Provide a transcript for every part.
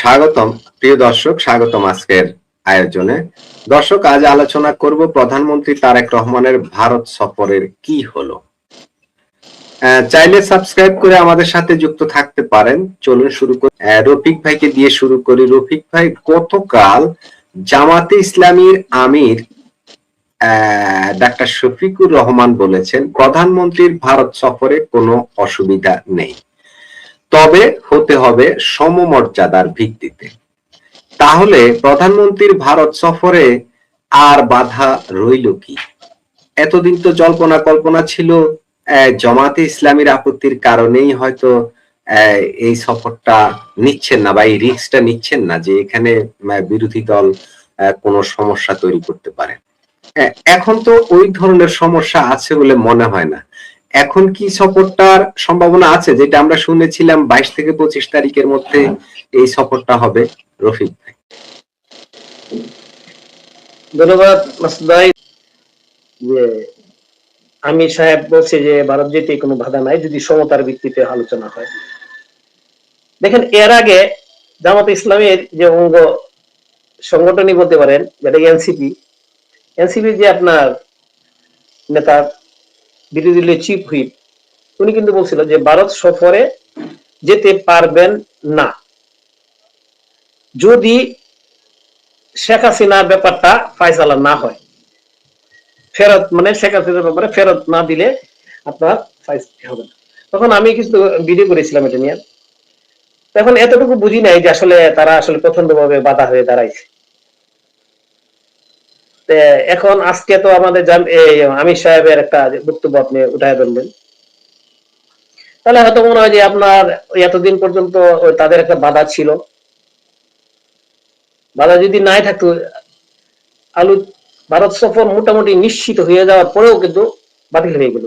স্বাগতম প্রিয় দর্শক, স্বাগতম আজকের আয়োজনে। দর্শক, আজ আলোচনা করব প্রধানমন্ত্রী তারেক রহমানের ভারত সফরের কি হলো। চাইলে সাবস্ক্রাইব করে আমাদের সাথে যুক্ত থাকতে পারেন। চলুন শুরু করি। রফিক ভাইকে দিয়ে শুরু করি। রফিক ভাই, গতকাল জামাতে ইসলামীর আমির ডাক্তার শফিকুর রহমান বলেছেন প্রধানমন্ত্রীর ভারত সফরে কোনো অসুবিধা নেই, তবে হতে হবে সমমর্যাদার ভিত্তিতে। তাহলে প্রধানমন্ত্রীর ভারত সফরে আর বাধা রইল কি? এতদিন তো জল্পনা কল্পনা ছিল জামাতে ইসলামীর আপত্তির কারণেই হয়তো এই সফরটা নিচ্ছেন না বা এই রিস্কটা নিচ্ছেন না যে এখানে বিরোধী দল কোনো সমস্যা তৈরি করতে পারে। এখন তো ওই ধরনের সমস্যা আছে বলে মনে হয় না। এখন কি সফরটার সম্ভাবনা আছে? যেটা আমরা শুনেছিলাম 22 থেকে 25 তারিখের মধ্যে এই সফরটা হবে। রফিক ভাই। ধন্যবাদ মাসুদ ভাই। যে আমির সাহেব বলছে যে ভারত যেতে কোনো বাধা নাই যদি সমতার ভিত্তিতে আলোচনা হয়। দেখেন, এর আগে জামাত ইসলামের যে অঙ্গ সংগঠনই বলতে পারেন, যেটা এনসিপি যে আপনার নেতা বিরোধী দলের চিফ হুইপ, উনি কিন্তু বলছিল যে ভারত সফরে যেতে পারবেন না যদি শেখ হাসিনার ব্যাপারটা ফায়সালা না হয়। ফেরত মানে শেখ হাসিনার ব্যাপারে ফেরত না দিলে আপনার হবে না। তখন আমি কিছু ভিডিও করেছিলাম এটা নিয়ে। এখন এতটুকু বুঝি নাই যে আসলে তারা আসলে প্রচন্ড ভাবে বাধা হয়ে দাঁড়াইছে। এখন আজকে তো আমাদের আমির সাহেবের একটা বক্তব্য আপনি উঠায় ধরলেন, তাহলে হয়তো মনে হয় যে আপনার এতদিন পর্যন্ত তাদের একটা বাধা ছিল। বাধা যদি নাই থাকতো, ভারত সফর মোটামুটি নিশ্চিত হয়ে যাওয়ার পরেও কিন্তু বাতিল হয়ে গেল।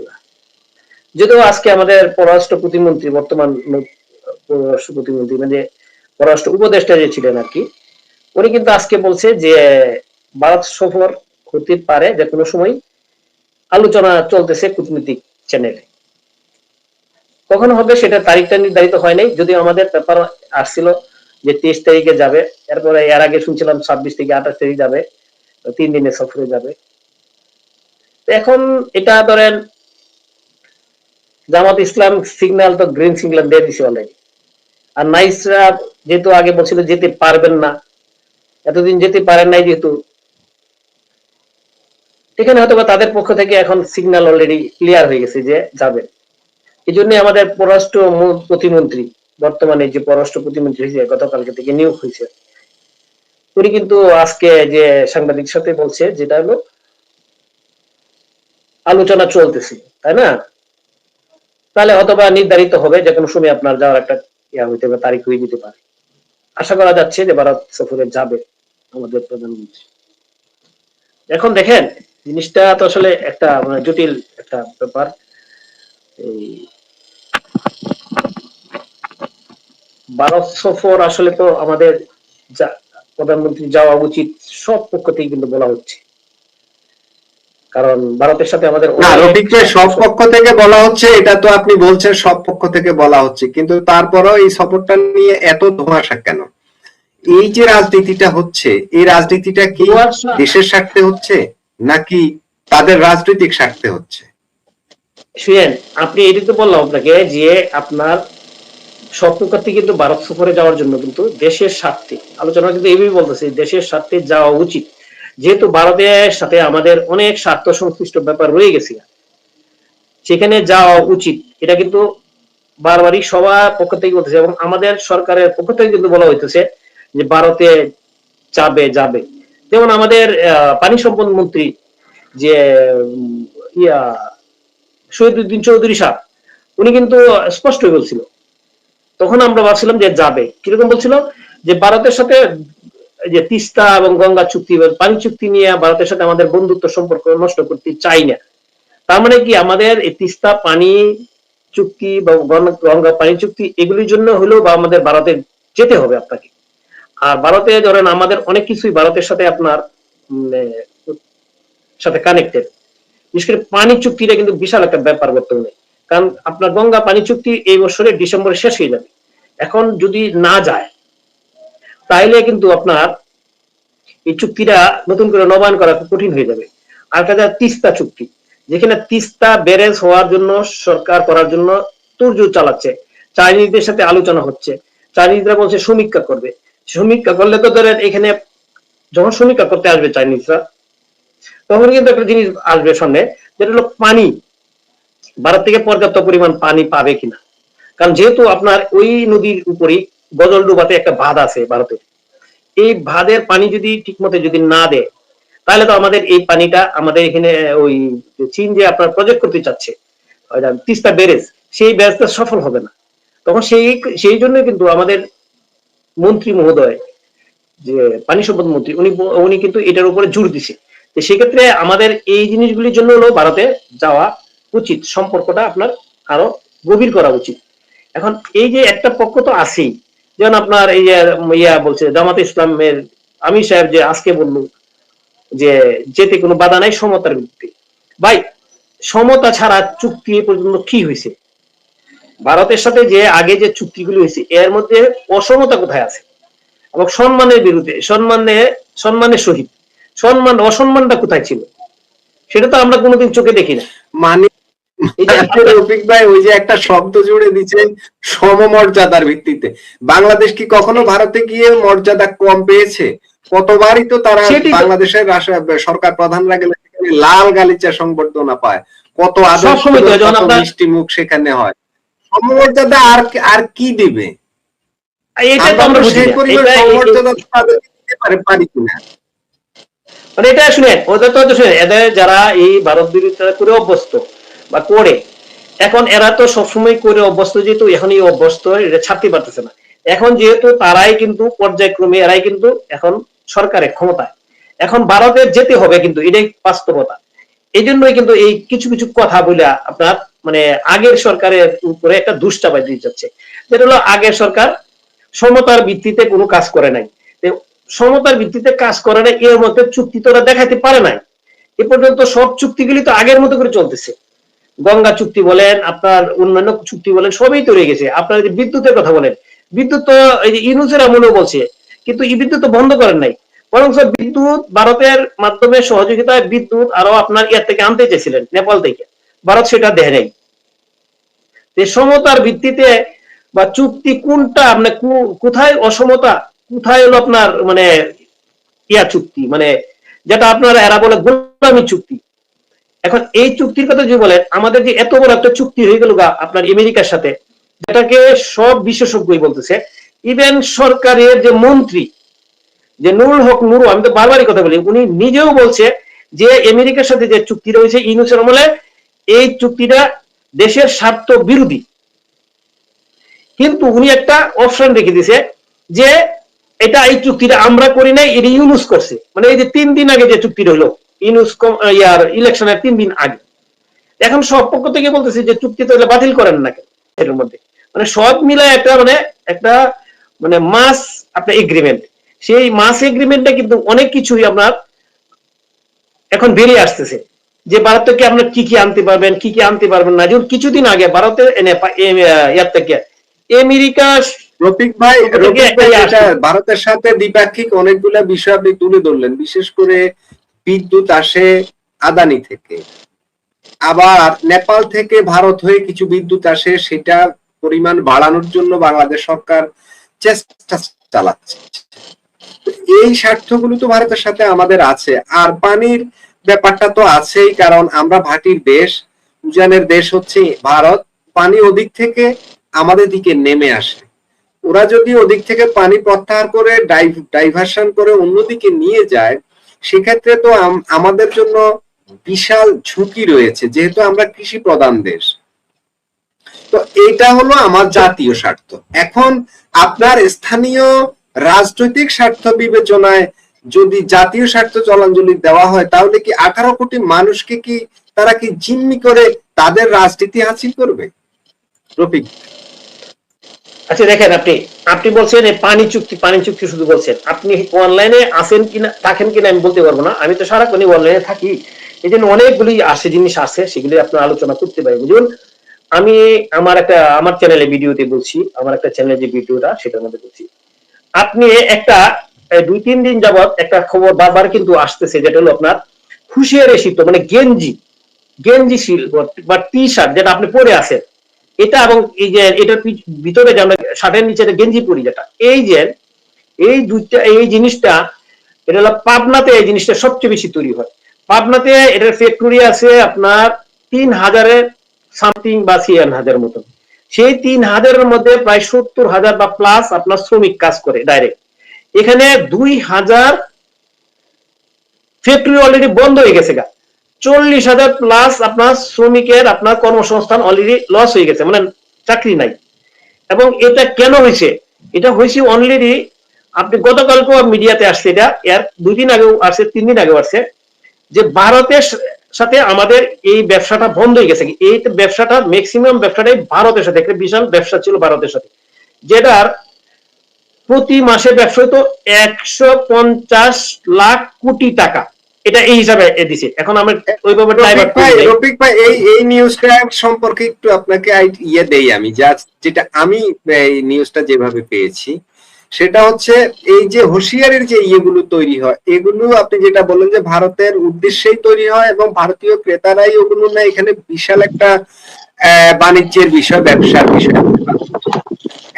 যদিও আজকে আমাদের পররাষ্ট্র প্রতিমন্ত্রী, বর্তমান পররাষ্ট্র প্রতিমন্ত্রী মানে পররাষ্ট্র উপদেষ্টা যে ছিলেন আর কি, উনি কিন্তু আজকে বলছে যে ভারত সফর হতে পারে যে কোনো সময়, আলোচনা চলতেছে কূটনৈতিক চ্যানেলে। কখন হবে সেটা তারিখটা নির্ধারিত হয় নাই, যদিও আমাদের পেপার আসছিল যে 23 তারিখে যাবে। এরপরে এর আগে শুনছিলাম 26 থেকে 28 তারিখ যাবে, 3 দিনের সফরে যাবে। এখন এটা ধরেন জামাত ইসলাম সিগন্যাল তো গ্রিন সিগন্যাল দিয়ে দিছে অলরেডি। আর নাইসরা যেহেতু আগে বলছিল যেতে পারবেন না, এতদিন যেতে পারেন নাই যেহেতু, এখানে হয়তো তাদের পক্ষ থেকে এখন সিগন্যাল অলরেডি ক্লিয়ার হয়ে গেছে যে যাবে। এই জন্য আমাদের পররাষ্ট্র প্রতিমন্ত্রী, বর্তমানে যে পররাষ্ট্র প্রতিমন্ত্রী হয়েছে, গতকালকে থেকে নিয়োগ হয়েছে, উনি কিন্তু আজকে যে সাংবাদিক সাথে বলছে যেটা হলো আলোচনা চলতেছে, তাই না? তাহলে অথবা নির্ধারিত হবে যে কোনো সময় আপনার যাওয়ার একটা হইতে পারে, তারিখ হয়ে যেতে পারে। আশা করা যাচ্ছে যে ভারত সফরে যাবে আমাদের প্রধানমন্ত্রী। এখন দেখেন, জিনিসটা তো আসলে একটা জটিল একটা ব্যাপার। এই ভারত সফর আসলে তো আমাদের প্রধানমন্ত্রী যাওয়া উচিত সব পক্ষ থেকে কিন্তু বলা হচ্ছে, কারণ ভারতের সাথে আমাদের সব পক্ষ থেকে বলা হচ্ছে। এটা তো আপনি বলছেন সব পক্ষ থেকে বলা হচ্ছে, কিন্তু তারপরেও এই সফরটা নিয়ে এত ধোঁয়াশা কেন? এই যে রাজনীতিটা হচ্ছে, এই রাজনীতিটা কি দেশের স্বার্থে হচ্ছে নাকি তাদের রাজনৈতিক স্বার্থে হচ্ছে? শুনেন, আপনি এটি তো বললাম আপনাকে যে আপনার সব পক্ষ থেকে কিন্তু ভারত সফরে যাওয়ার জন্য কিন্তু দেশের স্বার্থে আলোচনা কিন্তু এইভাবে বলতেছে, দেশের স্বার্থে যাওয়া উচিত। যেহেতু ভারতের সাথে আমাদের অনেক স্বার্থ সংশ্লিষ্ট ব্যাপার রয়ে গেছে, সেখানে যাওয়া উচিত। এটা কিন্তু বারবারই সবার পক্ষ থেকে বলতেছে এবং আমাদের সরকারের পক্ষ থেকে কিন্তু বলা হইতেছে যে ভারতে যাবে। যেমন আমাদের পানি সম্পদ মন্ত্রী যে শহীদুদ্দিন চৌধুরী সাহেব, উনি কিন্তু স্পষ্ট বলছিল। তখন আমরা ভাবছিলাম যে যাবে, কিরকম বলছিল যে ভারতের সাথে যে তিস্তা এবং গঙ্গা চুক্তি, পানি চুক্তি নিয়ে ভারতের সাথে আমাদের বন্ধুত্ব সম্পর্ক নষ্ট করতে চাই না। তার মানে কি আমাদের এই তিস্তা পানি চুক্তি বা গঙ্গা পানি চুক্তি এগুলির জন্য হলেও বা আমাদের ভারতে যেতে হবে আপনাকে। আর ভারতে ধরেন আমাদের অনেক কিছুই ভারতের সাথে আপনার সাথে কানেক্টেড। বিশেষ করে পানি চুক্তিটা কিন্তু বিশাল একটা ব্যাপার বর্তমানে, কারণ আপনার গঙ্গা পানি চুক্তি এই বছরের ডিসেম্বরে শেষ হয়ে যাবে। এখন যদি না যায়, তাইলে কিন্তু আপনার এই চুক্তিটা নতুন করে নবায়ন করা খুব কঠিন হয়ে যাবে। আর একটা তিস্তা চুক্তি, যেখানে তিস্তা ব্যারেজ হওয়ার জন্য সরকার করার জন্য তোড়জোড় চালাচ্ছে, চাইনিজদের সাথে আলোচনা হচ্ছে, চাইনিজরা বলছে সমীক্ষা করবে। সমীক্ষা করলে তো ধরেন এখানে যখন সমীক্ষা করতে আসবে চাইনিজরা, তখন কিন্তু একটা জিনিস আসবে সামনে, যেটা হলো পানি, ভারত থেকে পর্যাপ্ত পরিমাণ পানি পাবে কিনা। কারণ যেহেতু আপনার ওই নদীর উপরই গজলডোবাতে একটা বাঁধ আছে ভারতের, এই বাঁধের পানি যদি ঠিক মতো যদি না দেয়, তাহলে তো আমাদের এই পানিটা আমাদের এখানে ওই চীন যে আপনার প্রজেক্ট করতে চাচ্ছে তিস্তা ব্যারেজ, সেই ব্যারেজটা সফল হবে না। তখন সেই জন্য কিন্তু আমাদের মন্ত্রী মহোদয়, যে পানি সম্পদ মন্ত্রী, উনি কিন্তু এটার উপরে জোর দিছে। তো সেক্ষেত্রে আমাদের এই জিনিসগুলির জন্য হলো ভারতে যাওয়া উচিত, সম্পর্কটা আপনার আরো গভীর করা উচিত। এখন এই যে একটা পক্ষ তো আছেই, যেমন আপনার এই যে ইয়া বলছে জামাতে ইসলামের আমির সাহেব যে আজকে বললো যে যেতে কোনো বাধা নাই, সমতার ভিত্তি। ভাই, সমতা ছাড়া চুক্তি এ পর্যন্ত কি হয়েছে? ভারতের সাথে যে আগে যে চুক্তিগুলি হয়েছে এর মধ্যে অসমতা কোথায় আছে? এবং সম্মানের বিরুদ্ধে, সম্মানের সহিত অসম্মানটা কোথায় ছিল? সেটা তো আমরা কোনোদিন চোখে দেখি না। মানে রফিক ভাই ওই যে একটা শব্দ জুড়ে দিচ্ছেন, সমমর্যাদার ভিত্তিতে। বাংলাদেশ কি কখনো ভারতে গিয়ে মর্যাদা কম পেয়েছে? কতবারই তো তারা বাংলাদেশের সরকার প্রধানরা গেলে সেখানে লাল গালিচা সংবর্ধনা পায়, কত আদর্শ মিষ্টি মুখ সেখানে হয়। সমমর্যাদা আর কি দিবে? মানে এটা শুনেন, ওদের তো শুনেন, এদের যারা এই ভারত বিরোধিতা করে অভ্যস্ত বা করে, এখন এরা তো সবসময় করে অভ্যস্ত, যেহেতু এখন এই অভ্যস্ত এটা ছাড়তে পারতেছে না। এখন যেহেতু তারাই কিন্তু পর্যায়ক্রমে এরাই কিন্তু এখন সরকারের ক্ষমতায়, এখন ভারতের যেতে হবে, কিন্তু এটাই বাস্তবতা। এই জন্যই কিন্তু এই কিছু কিছু কথা বলে আপনার মানে আগের সরকারের উপরে একটা দুষ্টাবাজ দিয়ে যাচ্ছে, যেটা হলো আগের সরকার সমতার ভিত্তিতে কোনো কাজ করে নাই। সমতার ভিত্তিতে কাজ করে নাই, এর মধ্যে চুক্তি তো ওরা দেখাতে পারে নাই। এ পর্যন্ত সব চুক্তিগুলি তো আগের মতো করে চলতেছে। গঙ্গা চুক্তি বলেন, আপনার অন্যান্য চুক্তি বলেন, সবই তো রয়ে গেছে। আপনার যদি বিদ্যুতের কথা বলেন, বিদ্যুৎ তো এই যে ইউনুসের আমলেও বলছে, কিন্তু এই বিদ্যুৎ তো বন্ধ করেন নাই। বরং বিদ্যুৎ ভারতের মাধ্যমে সহযোগিতায় বিদ্যুৎ আরো আপনার ইয়ার থেকে আনতে চেয়েছিলেন, নেপাল থেকে। ভারত সেটা দেয় নাই। সমতার ভিত্তিতে বা চুক্তি কোনটা আপনার কোথায় অসমতা, কোথায় হলো আপনার মানে ইয়া চুক্তি, মানে যেটা আপনারা এরা বলে গোলামি চুক্তি। এখন এই চুক্তির কথা যদি বলেন, আমাদের যে এত বড় একটা চুক্তি হয়ে গেল আপনার আমেরিকার সাথে, যেটাকে সব বিশেষজ্ঞই বলতেছে, ইভেন সরকারের যে মন্ত্রী যে নুরুল হক নুরু, আমি তো বারবারই কথা বলি, উনি নিজেও বলছে যে আমেরিকার সাথে যে চুক্তি রয়েছে ইউনুসের আমলে, এই চুক্তিটা দেশের স্বার্থ বিরোধী। কিন্তু উনি একটা অপশন রেখে দিয়েছে যে এটা এই চুক্তিটা আমরা করি নাই, এটা ইউনুস করছে। মানে এই যে 3 দিন আগে যে চুক্তি রইলো ইউনুস ইয়ার ইলেকশনের 3 দিন আগে, এখন সব পক্ষ থেকে বলতেছে যে চুক্তি তো বাতিল করেন না কেন এর মধ্যে। মানে সব মিলায় একটা মানে মাস আপনার এগ্রিমেন্ট, সেই মাস এগ্রিমেন্টটা কিন্তু অনেক কিছুই আপনার এখন বেরিয়ে আসতেছে, যে ভারত থেকে আপনার কি কি আনতে পারবেন, কি কি আনতে পারবেন না। যেমন কিছুদিন আগে ভারতের ইয়ার থেকে আমেরিকা, রফিক ভাই ভারতের সাথে দ্বিপাক্ষিক অনেকগুলা বিষয় আপনি তুলে ধরলেন, বিশেষ করে বিদ্যুৎ আসে আদানি থেকে, আবার নেপাল থেকে ভারত হয়ে কিছু বিদ্যুৎ আসে, সেটা পরিমাণ বাড়ানোর জন্য বাংলাদেশ সরকার চেষ্টা চালাচ্ছে। এই স্বার্থগুলো তো ভারতের সাথে আমাদের আছে। আর পানির ব্যাপারটা তো আছেই, কারণ আমরা ভাটির দেশ, উজানের দেশ হচ্ছে ভারত। পানি ওদিক থেকে আমাদের দিকে নেমে আসে, ওরা যদি ওদিক থেকে পানি প্রত্যাহার করে ডাইভার্সন করে অন্যদিকে নিয়ে যায়, সেক্ষেত্রে তো আমাদের জন্য বিশাল ঝুঁকি রয়েছে, যেহেতু আমরা কৃষি প্রধান দেশ। তো এটা হলো আমার জাতীয় স্বার্থ। এখন আপনার স্থানীয় রাজনৈতিক স্বার্থ বিবেচনায় যদি জাতীয় স্বার্থ জলাঞ্জলি দেওয়া হয়, তাহলে কি 18 কোটি মানুষকে কি তারা কি জিম্মি করে তাদের রাজনীতি হাসিল করবে? রফিক, আচ্ছা দেখেন, আপনি বলছেন পানি চুক্তি শুধু বলছেন, আপনি অনলাইনে আছেন কিনা থাকেন কিনা আমি বলতে পারবো না, আমি তো সারাক্ষণই অনলাইনে থাকি। এই জন্য অনেকগুলি জিনিস আছে, সেগুলি আপনার আলোচনা করতে পারি। বুঝুন, আমি আমার চ্যানেলে ভিডিওতে বলছি, আমার একটা চ্যানেলে যে ভিডিওটা সেটার মধ্যে বলছি, আপনি একটা 2-3 দিন যাবত একটা খবর বারবার কিন্তু আসতেছে, যেটা হলো আপনার হুঁশিয়ারি শীত, মানে গেঞ্জি গেঞ্জি বা টি শার্ট যেটা আপনি পরে আছেন, এটা এবং এই যে এটার ভিতরে যে আমরা শার্টের নিচে গেঞ্জি পরি, যেটা এই দুইটা এই জিনিসটা, এটা হলো পাবনাতে এই জিনিসটা সবচেয়ে বেশি তৈরি হয়। পাবনাতে এটার ফ্যাক্টরি আছে আপনার 3000-এর সামথিং বা 56,000 মতন। সেই 3000-এর মধ্যে প্রায় 70,000 বা প্লাস আপনার শ্রমিক কাজ করে ডাইরেক্ট। এখানে 2000 ফ্যাক্টরি অলরেডি বন্ধ হয়ে গেছে গা। 40,000 প্লাস আপনার শ্রমিকের আপনার কর্মসংস্থান অলরেডি লস হয়ে গেছে, মানে চাকরি নাই। এবং এটা কেন হয়েছে? এটা হয়েছে অলরেডি, আপনি গতকালকে মিডিয়াতে আসছে, এটা এর 2 দিন আগেও আসছে, 3 দিন আগেও আসছে, যে ভারতের সাথে আমাদের এই ব্যবসাটা বন্ধ হয়ে গেছে। এই ব্যবসাটা ম্যাক্সিমাম ব্যবসাটাই ভারতের সাথে, একটা বিশাল ব্যবসা ছিল ভারতের সাথে, যেটার প্রতি মাসে ব্যবসা হতো 150 লাখ কোটি টাকা। এটা এই হিসাবে দিছে। এখন আমরা ওইভাবে রফিক ভাই এই নিউজটা সম্পর্কে একটু আপনাকে দেই আমি, যেটা আমি এই নিউজটা যেভাবে পেয়েছি সেটা হচ্ছে, এই যে হুঁশিয়ারির যে ইয়েগুলো তৈরি হয়, এগুলো আপনি যেটা বললেন যে ভারতের উদ্দেশ্যেই তৈরি হয় এবং ভারতীয় ক্রেতারাই ওগুলো না, এখানে বিশাল একটা বাণিজ্যের বিষয়, ব্যবসার বিষয়।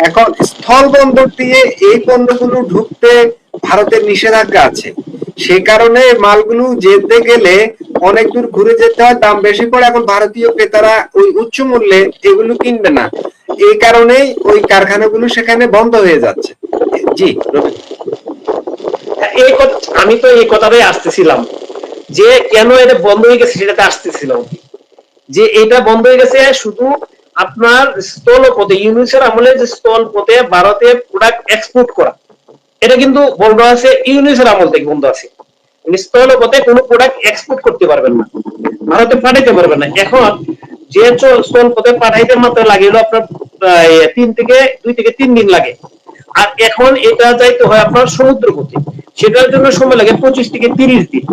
এখন স্থল বন্দর দিয়ে এই পণ্যগুলো ঢুকতে ভারতের নিষেধাজ্ঞা আছে, সে কারণে মালগুলো যেতে গেলে অনেক দূর ঘুরে যেতে হয়, দাম বেশি পড়ে। এখন ভারতীয় ক্রেতারা ওই উচ্চ মূল্যে এগুলো কিনবে না, এই কারণেই ওই কারখানাগুলো সেখানে বন্ধ হয়ে যাচ্ছে। জি আমি তো এই কথাটাই আসতেছিলাম, যে কেন এটা বন্ধ হয়ে গেছে সেটাতে আসতেছিলাম, যে এটা বন্ধ হয়ে গেছে শুধু আপনার স্থলপথে, ইউনিসের আমলে যে স্থলপথে ভারতে প্রোডাক্ট এক্সপোর্ট করা, এটা কিন্তু বন্ধ আছে, ইউনিসের আমল থেকে বন্ধ আছে। স্থলপথে কোনো প্রোডাক্ট এক্সপোর্ট করতে পারবেন না, ভারতে পাঠাইতে পারবেন না। এখন যে স্থলপথে পাঠাইতে মাত্র লাগে হলো আপনার 2 থেকে 3 দিন লাগে, আর এখন এটা যাইতে হয় আপনার সমুদ্র পথে, সেটার জন্য সময় লাগে 25 থেকে 30 দিন।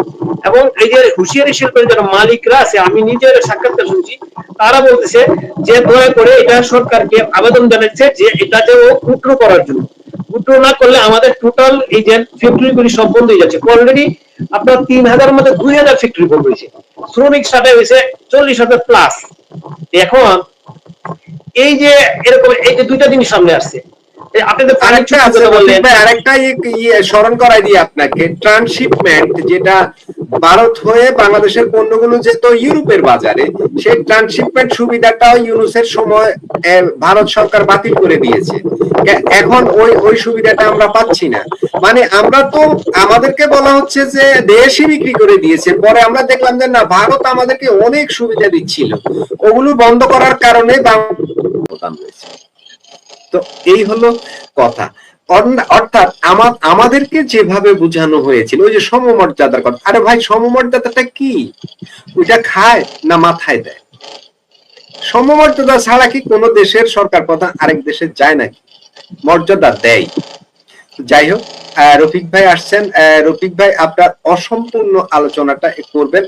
এবং এই যে হুঁশিয়ারি শিল্পের যারা মালিকরা আছে, আমি নিজের সাক্ষাৎকার শুনছি, তারা বলতেছে যে দয়া করে এটা সরকারকে আবেদন জানাচ্ছে যে এটা যে উইথড্র করার জন্য, উইথড্র না করলে আমাদের টোটাল এই যে ফ্যাক্টরি গুলি সব বন্ধ হয়ে যাচ্ছে। অলরেডি আপনার 3000 মধ্যে 2000 ফ্যাক্টরি বন্ধ হয়েছে, শ্রমিক সাথে হয়েছে 40,000 প্লাস। এখন এই যে এরকম এই যে দুইটা জিনিস সামনে আসছে, আরেকটা স্মরণ করাই দিই আপনাকে, ট্রান্সশিপমেন্ট, যেটা ভারত হয়ে বাংলাদেশের পণ্যগুলো যেত ইউরোপের বাজারে, সেই ট্রান্সশিপমেন্ট সুবিধাটাও ইউনুসের সময় ভারত সরকার বাতিল করে দিয়েছে। এখন ওই সুবিধাটা আমরা পাচ্ছি না, মানে আমরা তো, আমাদেরকে বলা হচ্ছে যে দেশই বিক্রি করে দিয়েছে, পরে আমরা দেখলাম যে না, ভারত আমাদেরকে অনেক সুবিধা দিচ্ছিল, ওগুলো বন্ধ করার কারণে তো এই হলো কথা। অর্থাৎ আমাদেরকে যেভাবে বোঝানো হয়েছিল, ওই যে সমমর্যাদার কথা, আরে ভাই সমমর্যাদাটা কি? ওইটা খায় না মাথায় দেয়? সমমর্যাদা ছাড়া কি কোনো দেশের সরকার প্রধান আরেক দেশে যায় নাকি? মর্যাদা দেয়। যাই হোক, রফিক ভাই আসছেন। রফিক ভাই, আপনার অসম্পূর্ণ আলোচনাটা করবেন,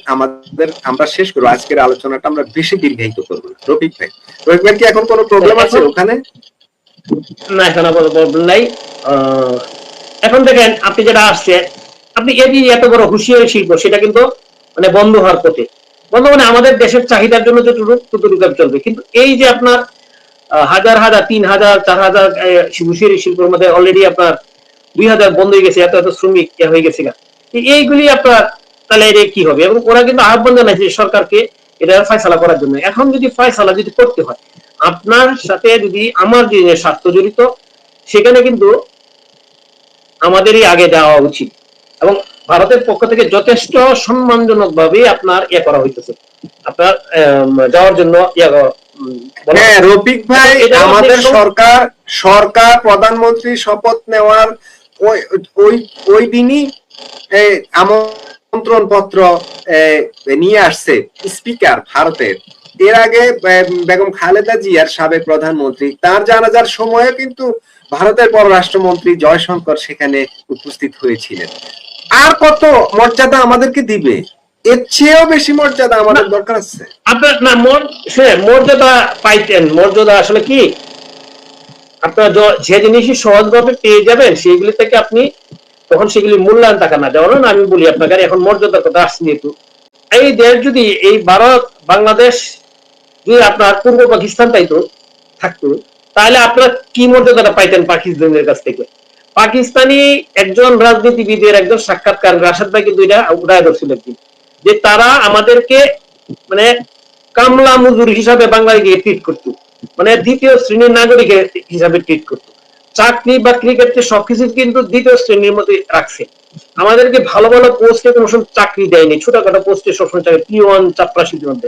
আমরা শেষ করবো আজকের আলোচনাটা, আমরা বেশি দীর্ঘায়িত করবো না। রফিক ভাই কি এখন কোনো প্রবলেম আছে ওখানে? না, এখন প্রবলেম নাই। এখন দেখেন, আপনি যেটা আসছে, আপনি এত বড় হুঁশিয়ারি শিল্প, সেটা কিন্তু মানে বন্ধ হওয়ার পথে, বন্ধ মানে আমাদের দেশের চাহিদার জন্য যতটুকু চলবে, কিন্তু এই যে আপনার হাজার 3,000 4,000 হুঁশিয়ারি শিল্পের মধ্যে অলরেডি আপনার 2,000 বন্ধ হয়ে গেছে, এত শ্রমিক হয়ে গেছে। এইগুলি আপনার তাহলে এটা কি হবে? এবং ওরা কিন্তু আহ্বান জানাইছে সরকারকে এটা ফয়সালা করার জন্য। এখন যদি ফয়সালা যদি করতে হয়, আপনার সাথে যদি আমার যে স্বার্থ জড়িত, সেখানে কিন্তু আমাদেরই আগে যাওয়া উচিত, এবং ভারতের পক্ষ থেকে যথেষ্ট সম্মানজনক ভাবে আপনার করা হইতেছে, আপনার যাওয়ার জন্য হ্যাঁ রফিক ভাই, আমাদের সরকার প্রধানমন্ত্রী শপথ নেওয়ার ওই দিনই আমন্ত্রণ পত্র নিয়ে আসছে স্পিকার ভারতের। এর আগে বেগম খালেদা জিয়ার সাবেক প্রধানমন্ত্রী, তার জানাজার সময়ে কিন্তু ভারতের পররাষ্ট্রমন্ত্রী জয়শঙ্কর সেখানে উপস্থিত হয়েছিলেন। আর কত মর্যাদা আমাদেরকে দিবে? এর চেয়েও বেশি মর্যাদা আমাদের দরকার আছে। আপনার না মর্যাদা পাইতেন, মর্যাদা আসলে কি, আপনারা যে জিনিসই সহজভাবে পেয়ে যাবেন সেইগুলি থেকে আপনি তখন সেগুলি মূল্যায়ন টাকা না, যেমন আমি বলি আপনাকে এখন মর্যাদার কথা আসছি একটু। এই দেশ যদি এই ভারত বাংলাদেশ যদি আপনার পূর্ব পাকিস্তান তাইতো থাকতো, তাহলে আপনারা কি মর্যাদাটা পাইতেন পাকিস্তানের কাছ থেকে? পাকিস্তানি একজন রাজনীতিবিদের একজন সাক্ষাৎকার রাশাদ ভাই কিন্তু এটা উদায় করছিল একদিন, যে তারা আমাদেরকে মানে কামলা মজুর হিসাবে বাঙালিকে ট্রিট করতো, মানে দ্বিতীয় শ্রেণীর নাগরিক হিসাবে ট্রিট করতো। চাকরি বাকরি ক্ষেত্রে সবকিছু কিন্তু দ্বিতীয় শ্রেণীর মধ্যে রাখছে। আমাদেরকে ভালো ভালো পোস্টে কোনো সময় চাকরি দেয়নি, ছোটখাটো পোস্টে সবসময় চাকরি, পিওন চাপরাশির মধ্যে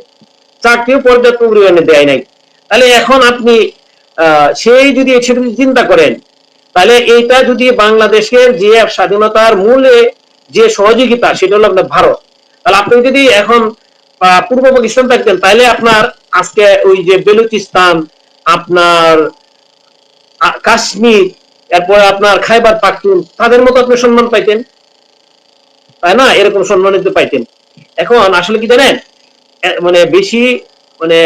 চাকরিও পর্যাপ্ত পরিমাণে দেয় নাই। তাহলে এখন আপনি সেই যদি সেটা চিন্তা করেন, তাহলে এইটা যদি বাংলাদেশের যে স্বাধীনতার মূলে যে সহযোগিতা সেটা হলো আপনার ভারত, তাহলে আপনি যদি এখন পূর্ব পাকিস্তান থাকতেন, তাহলে আপনার আজকে ওই যে বেলুচিস্তান, আপনার কাশ্মীর, এরপরে আপনার খাইবার পাখতুন, তাদের মতো আপনি সম্মান পাইতেন, তাই না? এরকম সম্মানিত পাইতেন। এখন আসলে কি জানেন, মানে বেশি মানে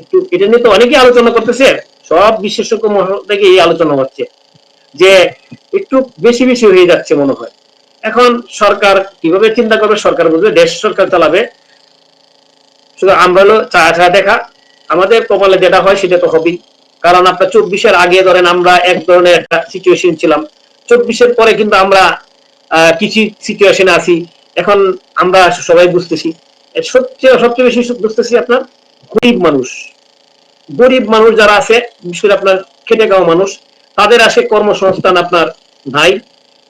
একটু এটা নিয়ে তো অনেকেই আলোচনা করতেছে, সব বিশেষজ্ঞ মহল থেকে এই আলোচনা হচ্ছে যে একটু বেশি বেশি হয়ে যাচ্ছে মনে হয়। এখন সরকার কিভাবে চিন্তা করবে, সরকার বুঝবে, দেশ সরকার চালাবে, শুধু আমরা হলো চা দেখা, আমাদের কপালে যেটা হয় সেটা তো হবেই। কারণ আপনার 24-এর আগে ধরেন আমরা এক ধরনের একটা সিচুয়েশন ছিলাম, 24-এর পরে কিন্তু আমরা কিছু সিচুয়েশনে আছি। এখন আমরা সবাই বুঝতেছি, সবচেয়ে বেশি বুঝতেছি আপনার গরিব মানুষ যারা আছে, বিশেষ করে আপনার খেটে খাওয়া মানুষ, তাদের আসে কর্মসংস্থান আপনার নাই।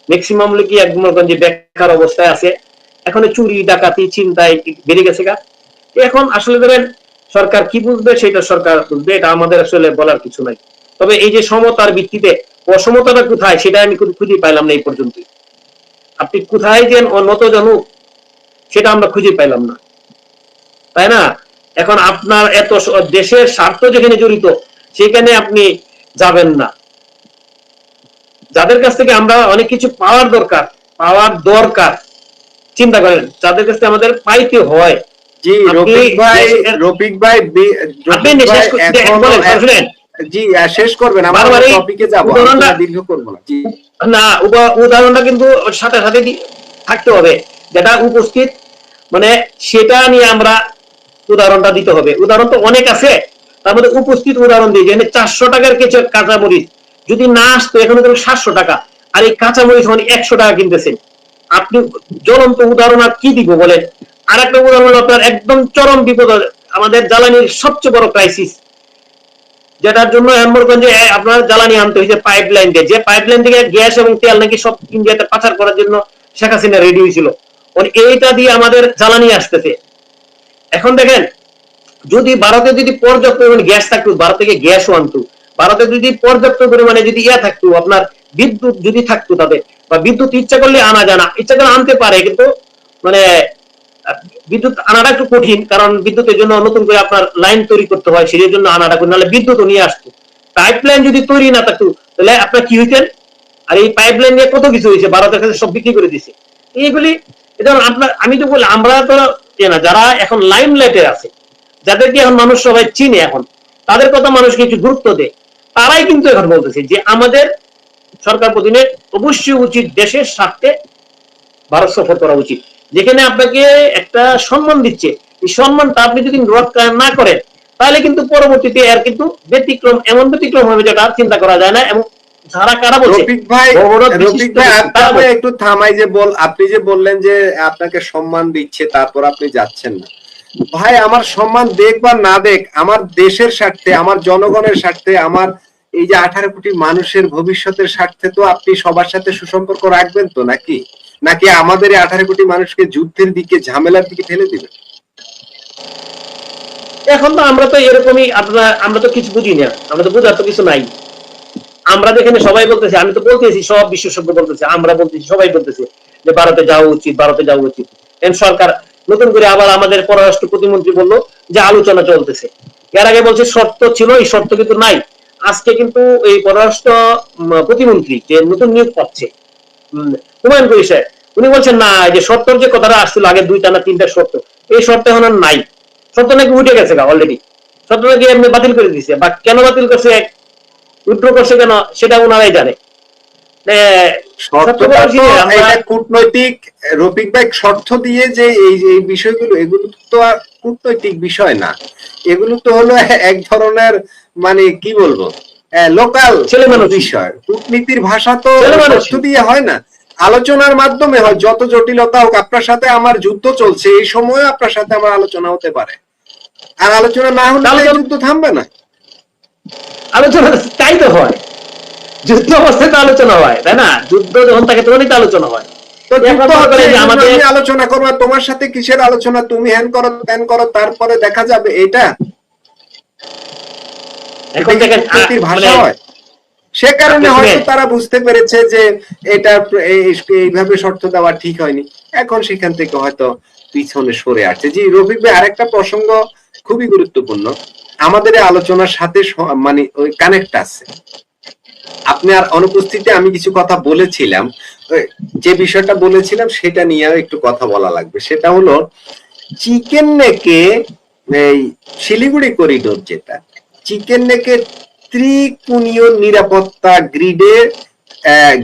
ম্যাক্সিমাম লোকই একদম যে বেকার অবস্থায় আছে। এখন চুরি ডাকাতি চিন্তায় বেড়ে গেছে গা। এখন আসলে ধরেন সরকার কি বুঝবে সেটা সরকার বুঝবে, এটা আমাদের আসলে বলার কিছু নাই। তবে এই যে সমতার ভিত্তিতে অসমতাটা কোথায় সেটা আমি খুঁজে পাইলাম না এই পর্যন্ত। আপনি কোথায় যে নত জানুক সেটা আমরা খুঁজে পাইলাম না, তাই না? এখন আপনার এত দেশের স্বার্থ যেখানে জড়িত সেখানে আপনি যাবেন না। যাদের কাছ থেকে আমরা অনেক কিছু পাওয়ার দরকার চিন্তা করেন, যাদের কাছ থেকে আমাদের পাইতে হয়। জি রফিক ভাই জি শেষ করবেন, আমরা টপিকে যাব, দীর্ঘ করব না। জি না, উদাহরণটা কিন্তু সাথে সাথে থাকতে হবে, যেটা উপস্থিত মানে সেটা নিয়ে আমরা উদাহরণটা দিতে হবে। উদাহরণ তো অনেক আছে, তার মধ্যে উপস্থিত উদাহরণ দিই, যেখানে 400 টাকার কিছু কাঁচামরিচ যদি না আসতো এখানে ধরুন 700 টাকা, আর এই কাঁচামরিচ মানে 100 টাকা কিনতেছেন। আপনি জ্বলন্ত উদাহরণ আর কি দিব বলেন? আর একটা উদাহরণ আপনার একদম চরম বিপদ, আমাদের জ্বালানির সবচেয়ে বড় ক্রাইসিস, যেটার জন্য এমনগঞ্জে আপনার জ্বালানি আনতে হয়েছে পাইপলাইন দিয়ে, যে পাইপলাইন থেকে গ্যাস এবং তেল নাকি সব ইন্ডিয়াতে পাচার করার জন্য শেখ হাসিনা রেডি হয়েছিল, এইটা দিয়ে আমাদের জ্বালানি আসতেছে। এখন দেখেন, যদি ভারতে যদি পর্যাপ্ত পরিমাণে গ্যাস থাকতো, ভারত থেকে গ্যাসও আনতো, ভারতে যদি পর্যাপ্ত পরিমাণে যদি থাকতো আপনার বিদ্যুৎ যদি থাকতো তাদের, বা বিদ্যুৎ ইচ্ছা করলে আনা যায় না, ইচ্ছা করলে আনতে পারে, কিন্তু মানে বিদ্যুৎ আনাটা একটু কঠিন, কারণ বিদ্যুতের জন্য নতুন করে আপনার লাইন তৈরি করতে হয়, সেই জন্য আনাটা করে, নাহলে বিদ্যুৎও নিয়ে আসতো। পাইপলাইন যদি তৈরি না থাকতো তাহলে আপনার কি হইতেন? আর এই পাইপলাইন নিয়ে কত কিছু হয়েছে, ভারতের কাছে সব বিক্রি করে দিছে। এইগুলি এটা আপনার, আমি তো বলি আমরা তো না, যারা এখন লাইম লাইটে আছে, যাদেরকে এখন মানুষ সবাই চিনে, এখন তাদের কথা মানুষ কিছু গুরুত্ব দেয়, তারাই কিন্তু এখন বলতেছে যে আমাদের সরকার প্রতিনিধি অবশ্যই উচিত দেশের স্বার্থে ভারত সফর করা উচিত, যেখানে আপনাকে একটা সম্মান দিচ্ছে, এই সম্মানটা আপনি যদি রক্ষা না করেন তাহলে কিন্তু পরবর্তীতে এর কিন্তু ব্যতিক্রম, এমন ব্যতিক্রম হবে যেটা চিন্তা করা যায় না। এবং যারা কারা বলছে, রফিক ভাই একটু থামাই, যে আপনি যে বললেন যে আপনাকে সম্মান দিচ্ছে তারপর আপনি যাচ্ছেন না। ভাই আমার সম্মান দেখ বা না দেখ, আমার দেশের স্বার্থে, আমার জনগণের স্বার্থে, আমার এই যে 18 কোটি মানুষের ভবিষ্যতের স্বার্থে তো আপনি সবার সাথে সুসম্পর্ক রাখবেন তো, নাকি আমাদের এই 18 কোটি মানুষকে যুদ্ধের দিকে, ঝামেলার দিকে ঠেলে দিবেন? এখন তো আমরা তো এরকমই, আমরা তো কিছু বুঝি না, আমরা তো বোঝার তো কিছু নাই। আমরা যেখানে সবাই বলতেছি, আমি তো বলতেছি, সব বিশেষজ্ঞ বলতেছে, আমরা বলতেছি, সবাই বলতেছে যে ভারতে যাওয়া উচিত, ভারতে যাওয়া উচিত। সরকার নতুন করে আবার আমাদের পররাষ্ট্র প্রতিমন্ত্রী বললো যে আলোচনা চলতেছে। এর আগে বলছে শর্ত ছিল, এই শর্ত কিন্তু নাই। আজকে কিন্তু এই পররাষ্ট্র প্রতিমন্ত্রী যে নতুন নিয়োগ পাচ্ছে হুমায়ুন কবির সাহেব, উনি বলছেন না, যে শর্তর যে কথাটা আসছিল আগে 2টা না 3টা শর্ত, এই শর্ত এখন আর নাই, শর্ত নাকি উঠে গেছে অলরেডি, শর্ত নাকি এমনি বাতিল করে দিছে। বা কেন বাতিল করছে উইথড্র করছে কেন সেটা ওনারাই জানে। শর্তটা তো এটা কূটনৈতিক, রফিক ভাই, শর্ত দিয়ে যে এই বিষয়গুলো, এগুলো তো আর কূটনৈতিক বিষয় না, এগুলো তো হলো এক ধরনের, মানে কি বলবো, লোকাল বিষয়। কূটনীতির ভাষা তো শর্ত দিয়ে হয় না, আলোচনার মাধ্যমে হয়। যত জটিলতা হোক, আপনার সাথে আমার যুদ্ধ চলছে, এই সময় আপনার সাথে আমার আলোচনা হতে পারে, আর আলোচনা না হলে যুদ্ধ থামবে না। আলোচনা তাই তো হয়, যুদ্ধ অবস্থায় তো আলোচনা হয়, তাই না? যুদ্ধ যখন থাকে তখনই তো আলোচনা হয়। আমাদের আলোচনা করবো, তোমার সাথে কিসের আলোচনা, তুমি হ্যান করো ত্যান করো, তারপরে দেখা যাবে। এটা এখন দেখেন ভাষা হয়, সে কারণে হয়তো তারা বুঝতে পেরেছে যে এটা এইভাবে শর্ত দেওয়া ঠিক হয়নি, এখন সেখান থেকে হয়তো পিছনে সরে আসছে। জি রফিক ভাই, আরেকটা প্রসঙ্গ খুবই গুরুত্বপূর্ণ, আমাদের এই আলোচনার সাথে মানে ওই কানেক্ট আছে। আপনার অনুপস্থিতিতে আমি কিছু কথা বলেছিলাম, যে বিষয়টা বলেছিলাম সেটা নিয়ে একটু কথা বলা লাগবে। সেটা হলো চিকেন নেকে, এই শিলিগুড়ি করিডোর, যেটা চিকেন নেকে ত্রিকোণীয় নিরাপত্তা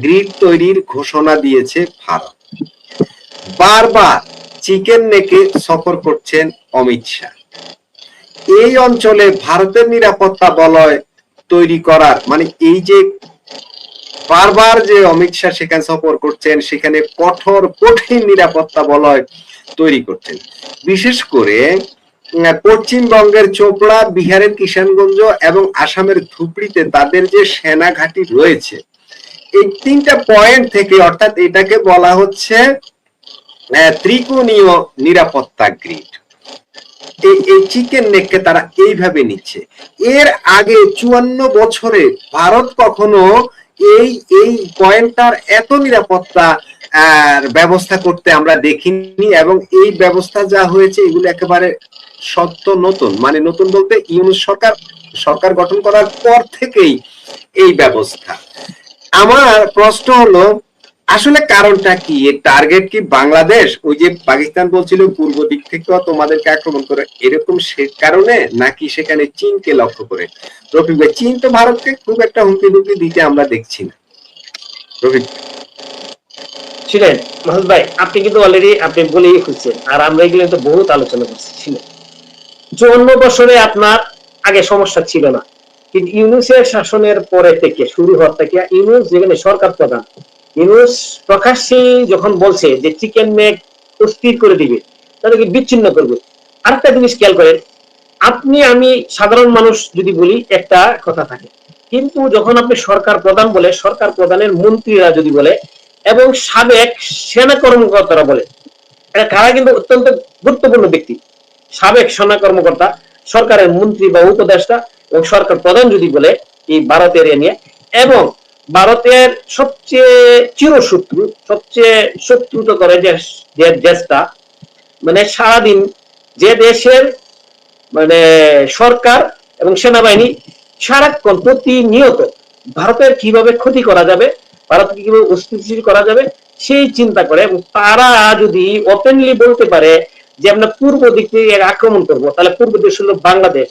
গ্রিড তৈরির ঘোষণা দিয়েছে ভারত। বারবার চিকেন নেকে সফর করছেন অমিত শাহ। এই অঞ্চলে ভারতের নিরাপত্তা বলয় তৈরি করার, মানে এই যে বারবার যে অমিত শাহ সেখানে সফর করছেন, সেখানে কঠিন নিরাপত্তা বলয় তৈরি করছেন। বিশেষ করে পশ্চিমবঙ্গের চোপড়া, বিহারের কিষানগঞ্জ এবং আসামের ধুবড়িতে তাদের যে সেনা ঘাঁটি রয়েছে, এই 3টা পয়েন্ট থেকে, অর্থাৎ এটাকে বলা হচ্ছে ত্রিকোণীয় নিরাপত্তা গ্রিড। এই চিকেন নেককে তারা এইভাবে নিচ্ছে। এর আগে 54 বছরে ভারত কখনো এই পয়েন্টটার এত নিরাপত্তা ব্যবস্থা করতে আমরা দেখিনি, এবং এই ব্যবস্থা যা হয়েছে এগুলো একেবারে সত্য নতুন, মানে নতুন বলতে ইউনূস সরকার গঠন করার পর থেকেই এই ব্যবস্থা। আমার প্রশ্ন হলো, আসলে কারণটা কি? এর টার্গেট কি বাংলাদেশ? ওই যে পাকিস্তান বলছিল পূর্ব দিক থেকেও তোমাদেরকে আক্রমণ করে, এরকম সে কারণে, নাকি সেখানে চীনকে লক্ষ্য করে? রফিক ভাই, চীন তো ভারতকে খুব একটা হুমকি দুমকি দিতে আমরা দেখছি না। রফিক ছিলেন মাহমুদ ভাই, আপনি কিন্তু অলরেডি আপনি বলেই খুঁজছেন, আর আমরা এগুলো তো বহুত আলোচনা করছি। ছিলেন 54 বছরে আপনার আগে সমস্যা ছিল না, কিন্তু ইউনূসের শাসনের পরে থেকে শুরু হওয়ার থেকে, ইউনূস যেখানে সরকার প্রধান, ইউনূস প্রকাশ্যে যখন বলছে যে চিকেন নেক অস্থির করে দিবে, তাদেরকে বিচ্ছিন্ন করবে। আরেকটা জিনিস খেয়াল করেন, আপনি আমি সাধারণ মানুষ যদি বলি একটা কথা থাকে, কিন্তু যখন আপনি সরকার প্রধান বলে, সরকার প্রধানের মন্ত্রীরা যদি বলে, এবং সাবেক সেনা কর্মকর্তারা বলে, এটা কারা কিন্তু অত্যন্ত গুরুত্বপূর্ণ ব্যক্তি। সাবেক সেনা কর্মকর্তা, সরকারের মন্ত্রী বা উপদেষ্টা এবং সরকার প্রধান যদি বলে এই ভারতের এ নিয়ে, এবং ভারতের সবচেয়ে চিরশত্রু, সবচেয়ে শত্রুতা করে যে দেশটা, মানে সারাদিন যে দেশের মানে সরকার এবং সেনাবাহিনী সারাক্ষণ প্রতিনিয়ত ভারতের কিভাবে ক্ষতি করা যাবে, ভারতকে কিভাবে অস্থিতিশীল করা যাবে সেই চিন্তা করে, এবং তারা যদি ওপেনলি বলতে পারে যে আমরা পূর্ব দিক থেকে আক্রমণ করবো, তাহলে পূর্ব দেশ হলো বাংলাদেশ,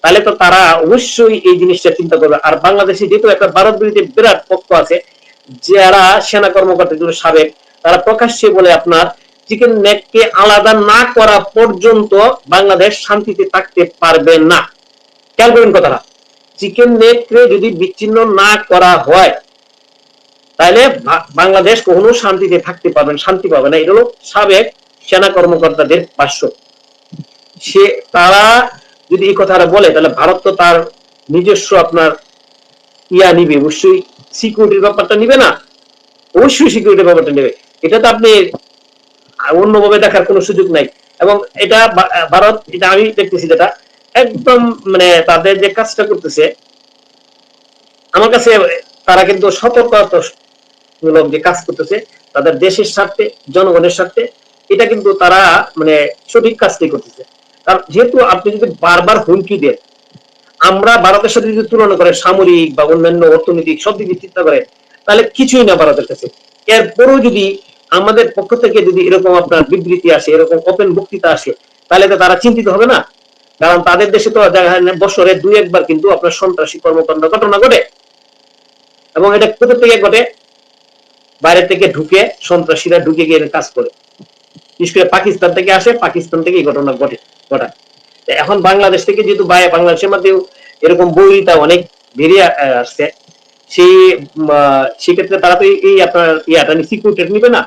তাহলে তো তারা অবশ্যই এই জিনিসটা চিন্তা করবে। আর বাংলাদেশে যেহেতু একটা ভারত বিরোধী বিরাট পক্ষ আছে, যারা সেনা কর্মকর্তা গুলো সাবেক, তারা প্রকাশ্যে বলে আপনার চিকেন নেককে আলাদা না করা পর্যন্ত বাংলাদেশ শান্তিতে থাকতে পারবে না। খেয়াল করেন কথাটা, চিকেন নেককে যদি বিচ্ছিন্ন না করা হয় তাহলে বাংলাদেশ কখনো শান্তিতে থাকতে পারবেন, শান্তি পাবে না। এটা হলো সাবেক সেনা কর্মকর্তাদের ভাষ্য। তারা যদি এই কথাটা বলে, তাহলে ভারত তো তার নিজস্ব আপনার নিবে, অবশ্যই সিকিউরিটির ব্যাপারটা নিবে না, অবশ্যই সিকিউরিটির ব্যাপারটা নেবে। এটা তো আপনি অন্যভাবে দেখার কোনো সুযোগ নাই। এবং এটা ভারত, এটা আমি দেখতেছি যেটা একদম মানে তাদের যে কাজটা করতেছে, আমার কাছে তারা কিন্তু সতর্কতামূলক যে কাজ করতেছে তাদের দেশের স্বার্থে, জনগণের স্বার্থে, এটা কিন্তু তারা মানে সঠিক কাজটাই করতেছে। কারণ যেহেতু আপনি যদি বারবার হুমকি দেন, আমরা ভারতের সাথে যদি তুলনা করে সামরিক বা অন্যান্য অর্থনৈতিক সব দিকে চিন্তা করে, তাহলে কিছুই না ভারতের কাছে। এরপরেও যদি আমাদের পক্ষ থেকে যদি এরকম আপনার বিবৃতি আসে, এরকম ওপেন বক্তৃতা আসে, তাহলে তো তারা চিন্তিত হবে না। কারণ তাদের দেশে তো বছরে 2-1 বার কিন্তু আপনার সন্ত্রাসী কর্মকাণ্ড ঘটনা ঘটে। এবং এটা কোথা থেকে ঘটে? বাইরে থেকে ঢুকে সন্ত্রাসীরা ঢুকে গিয়ে কাজ করে, বিশেষ করে পাকিস্তান থেকে আসে, পাকিস্তান থেকে এই ঘটনা ঘটায়। এখন বাংলাদেশ থেকে যেহেতু বাংলাদেশের মধ্যেও এরকম বৈরিতা অনেক বেরিয়ে আসছে, সেক্ষেত্রে তারা তো এই আপনার ইয়াটা সিকিউরিটি নিবে না,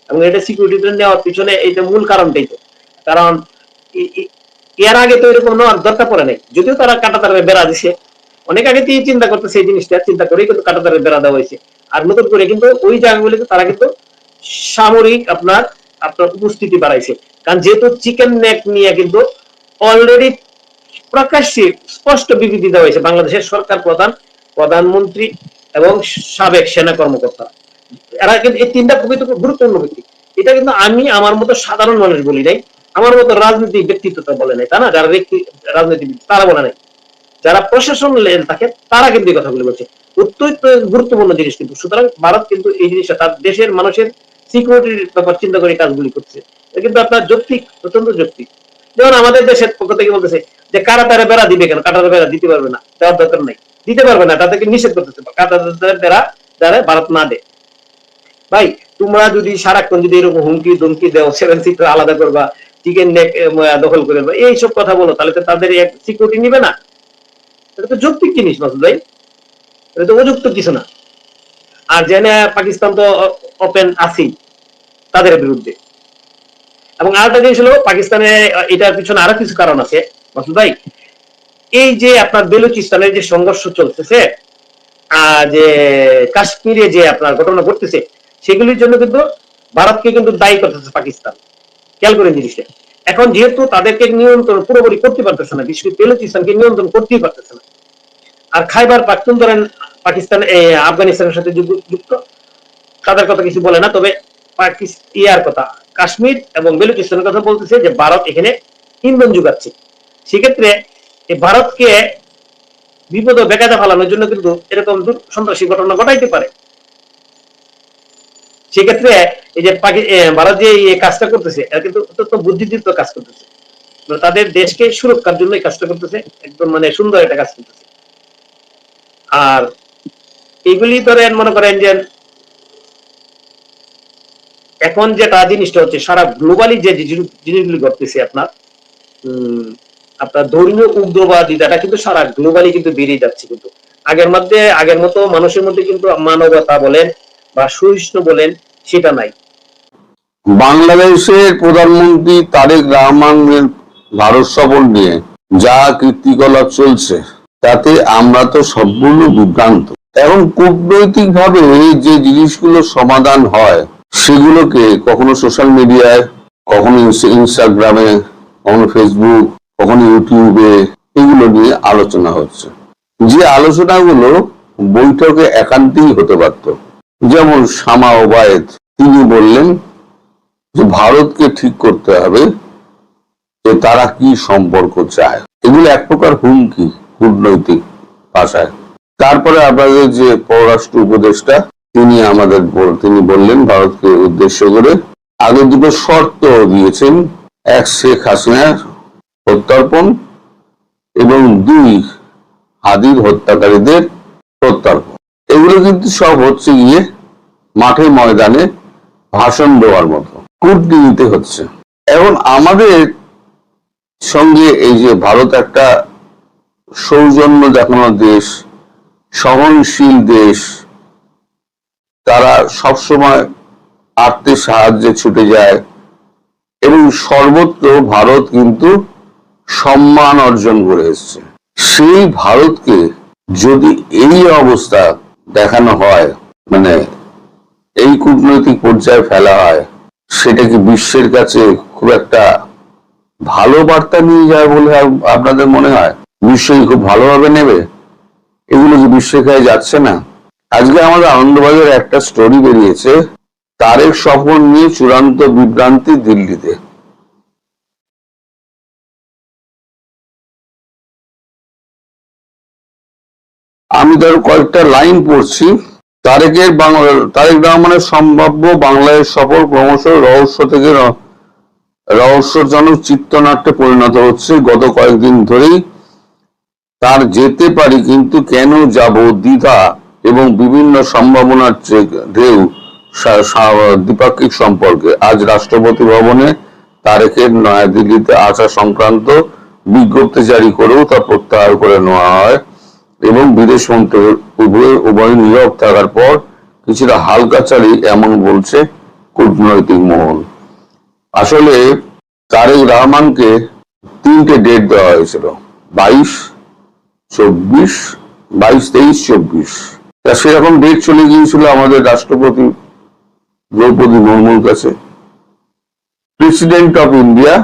এবং এটা সিকিউরিটি নেওয়ার পিছনে এইটা মূল কারণটাই তো। কারণ এর আগে তো এরকম নেওয়ার দরকার পড়ে নাই, যদিও তারা কাঁটাতারের বেড়া দিছে, অনেক আগে থেকে চিন্তা করতেছে এই জিনিসটা, চিন্তা করেই কিন্তু কাঁটাতারের বেড়া দেওয়া হয়েছে। আর নতুন করে কিন্তু ওই জায়গাগুলিতে তারা কিন্তু সামরিক আপনার আপনার উপস্থিতি বাড়াইছে। কারণ যেহেতু চিকেন নেক নিয়ে কিন্তু অলরেডি প্রকাশ্যে স্পষ্ট বিবৃতি দেওয়া হয়েছে বাংলাদেশের সরকার প্রধান, প্রধানমন্ত্রী এবং সাবেক সেনা কর্মকর্তা। এরা কিন্তু এই তিনটা খুবই গুরুত্বপূর্ণ ব্যক্তি। এটা কিন্তু আমি আমার মতো সাধারণ মানুষ বলি নাই, আমার মতো রাজনীতি ব্যক্তিত্বটা বলে নাই, তা না, যারা রাজনীতিবিদ তারা বলে নাই, যারা প্রশাসন থাকে তারা কিন্তু এই কথাগুলো বলছে। অত্যন্ত গুরুত্বপূর্ণ জিনিস কিন্তু। সুতরাং ভারত কিন্তু এই জিনিসটা তার দেশের মানুষের সিকিউরিটির ব্যাপার চিন্তা করে কাজগুলি করছে। এটা কিন্তু আপনার যৌক্তিক, অত্যন্ত যৌক্তিক। যেমন আমাদের দেশের পক্ষ থেকে বলতেছে যে কাঁটাতারে বেড়া দিবে কেন? কাঁটাতারে বেড়া দিতে পারবে না, দেওয়ার দরকার নাই, দিতে পারবে না, তাদেরকে নিষেধ করতেছে, কাঁটাতারে বেড়া যারা ভারত না দেয়। ভাই তোমরা যদি সারাক্ষণ যদি এরকম হুমকি ধমকি দেও, 7 সিটার আলাদা করবা, চিকেন নেক দখল করে দেবা, এইসব কথা বলো, তাহলে তো তাদের সিকিউরিটি নিবে না। এটা তো যৌক্তিক জিনিস মাসুদ ভাই, এটা তো অযৌক্তিক কিছু না। আর জেনে পাকিস্তান তো ওপেন আছেই তাদের বিরুদ্ধে। এবং আরেকটা জিনিস হলো পাকিস্তানে এটার পিছনে আরো কিছু কারণ আছে মাসুদ ভাই। এই যে আপনার বেলুচিস্তানের যে সংঘর্ষ চলতেছে, যে কাশ্মীরে যে আপনার ঘটনা ঘটতেছে, সেগুলির জন্য কিন্তু ভারতকে কিন্তু দায়ী করতেছে পাকিস্তান। খেয়াল করেন জিনিসটা। এখন যেহেতু তাদেরকে নিয়ন্ত্রণ পুরোপুরি করতে পারতেছে না, বিশেষ করে বেলুচিস্তানকে নিয়ন্ত্রণ করতেই পারতেছে না। আর খাইবার পাখতুনখোয়া পাকিস্তান আফগানিস্তানের সাথে যুক্ত, তাদের কথা কিছু বলে না, তবে ইয়ার কথা কাশ্মীর এবং বেলুচিস্তানের কথা বলতেছে যে ভারত এখানে ইন্ধন যোগাচ্ছে। সেক্ষেত্রে ভারতকে বিপদ বেকায়দা ফেলানোর জন্য কিন্তু এরকম সন্ত্রাসী ঘটনা ঘটাইতে পারে। সেক্ষেত্রে এই যে ভারত যে এই কাজটা করতেছে, এটা কিন্তু অত্যন্ত বুদ্ধিদীপ্ত কাজ করতেছে, তাদের দেশকে সুরক্ষার জন্য এই কাজটা করতেছে, একদম মানে সুন্দর একটা কাজ করতেছে। আর এগুলি ধরেন মনে করেন যে এখন যেটা জিনিসটা হচ্ছে সারা গ্লোবালি যে জিনিসগুলি ঘটতেছে আপনার আপনার ধর্মীয় উগ্রবাদিতাটা কিন্তু সারা গ্লোবালি কিন্তু বেড়ে যাচ্ছে। কিন্তু আগের মতো মানুষের মধ্যে কিন্তু মানবতা বলেন বা সহিষ্ণু বলেন সেটা নাই। বাংলাদেশের প্রধানমন্ত্রী তারেক রহমানের ভারত সফর নিয়ে যা কীর্তিকলাপ চলছে, তাতে আমরা তো সম্পূর্ণ বিভ্রান্ত। এবং কূটনৈতিক ভাবে যে জিনিসগুলো সমাধান হয়, সেগুলোকে কখনো সোশ্যাল মিডিয়ায়, কখনো ইনস্টাগ্রামে, কখনো ফেসবুক, কখনো ইউটিউবে এগুলো নিয়ে আলোচনা হচ্ছে। যে আলোচনাগুলো বৈঠকে একান্তেই হতে পারত। যেমন শামা ওবায়েদ, তিনি বললেন যে ভারতকে ঠিক করতে হবে যে তারা কি সম্পর্ক চায়। এগুলো এক প্রকার হুমকি কূটনৈতিক ভাষায়। তারপরে আপনাদের যে পররাষ্ট্র উপদেষ্টা, তিনি বললেন ভারতকে উদ্দেশ্য করে আগে দুটো শর্ত দিয়েছেন, এক শেখ হাসিনার প্রত্যর্পণ এবং 2 হাদির হত্যাকারীদের প্রত্যর্পণ। এগুলো কিন্তু সব হচ্ছে গিয়ে মাঠে ময়দানে ভাষণ দেওয়ার মতো, কূটনীতিতে হচ্ছে। এখন আমাদের সঙ্গে এই যে ভারত একটা সৌজন্য দেখানো দেশ, সহনশীল দেশ, তারা সবসময় আর্থিক সাহায্যে ছুটে যায় এবং সর্বত্র ভারত কিন্তু সম্মান অর্জন করে এসছে। সেই ভারতকে যদি এই অবস্থা দেখানো হয়, মানে এই কূটনৈতিক পর্যায়ে ফেলা হয়, সেটা কি বিশ্বের কাছে খুব একটা ভালো বার্তা নিয়ে যায় বলে আপনাদের মনে হয়? নিশ্চয়ই খুব ভালোভাবে নেবে। এগুলো কি বিশ্বের কাছে যাচ্ছে না? আজকে আমাদের আনন্দবাজারে একটা স্টোরি বেরিয়েছে, তারেক সফর নিয়ে চূড়ান্ত বিভ্রান্তি দিল্লিতে। আমি তার কয়েকটা লাইন পড়ছি। তারেক রহমানের সম্ভাব্য বাংলাদেশ সফর ক্রমশ রহস্য থেকে রহস্যজনক চিত্রনাট্যে পরিণত হচ্ছে। গত কয়েকদিন ধরেই তার যেতে পারি কিন্তু কেন যাব দ্বিধা এবং বিভিন্ন সম্ভাবনার ঢেউ দ্বিপাক্ষিক সম্পর্কে আজ রাষ্ট্রপতি ভবনে তারেকের নয়াদিল্লিতে আসা সংক্রান্ত বিজ্ঞপ্তি জারি করেও তা প্রত্যাহার করে নেওয়া হয় এবং বিদেশ মন্ত্রী উভয় নীরব থাকার পর কিছুটা হালকাচারি এমন বলছে কূটনৈতিক মহল। আসলে তারেক রহমানকে 3টে ডেট দেওয়া হয়েছিল, 22, 23, 24। তা সেরকম ডেট চলে গিয়েছিল আমাদের রাষ্ট্রপতি দ্রৌপদী মুর্মুর কাছে। প্রেসিডেন্ট অফ ইন্ডিয়া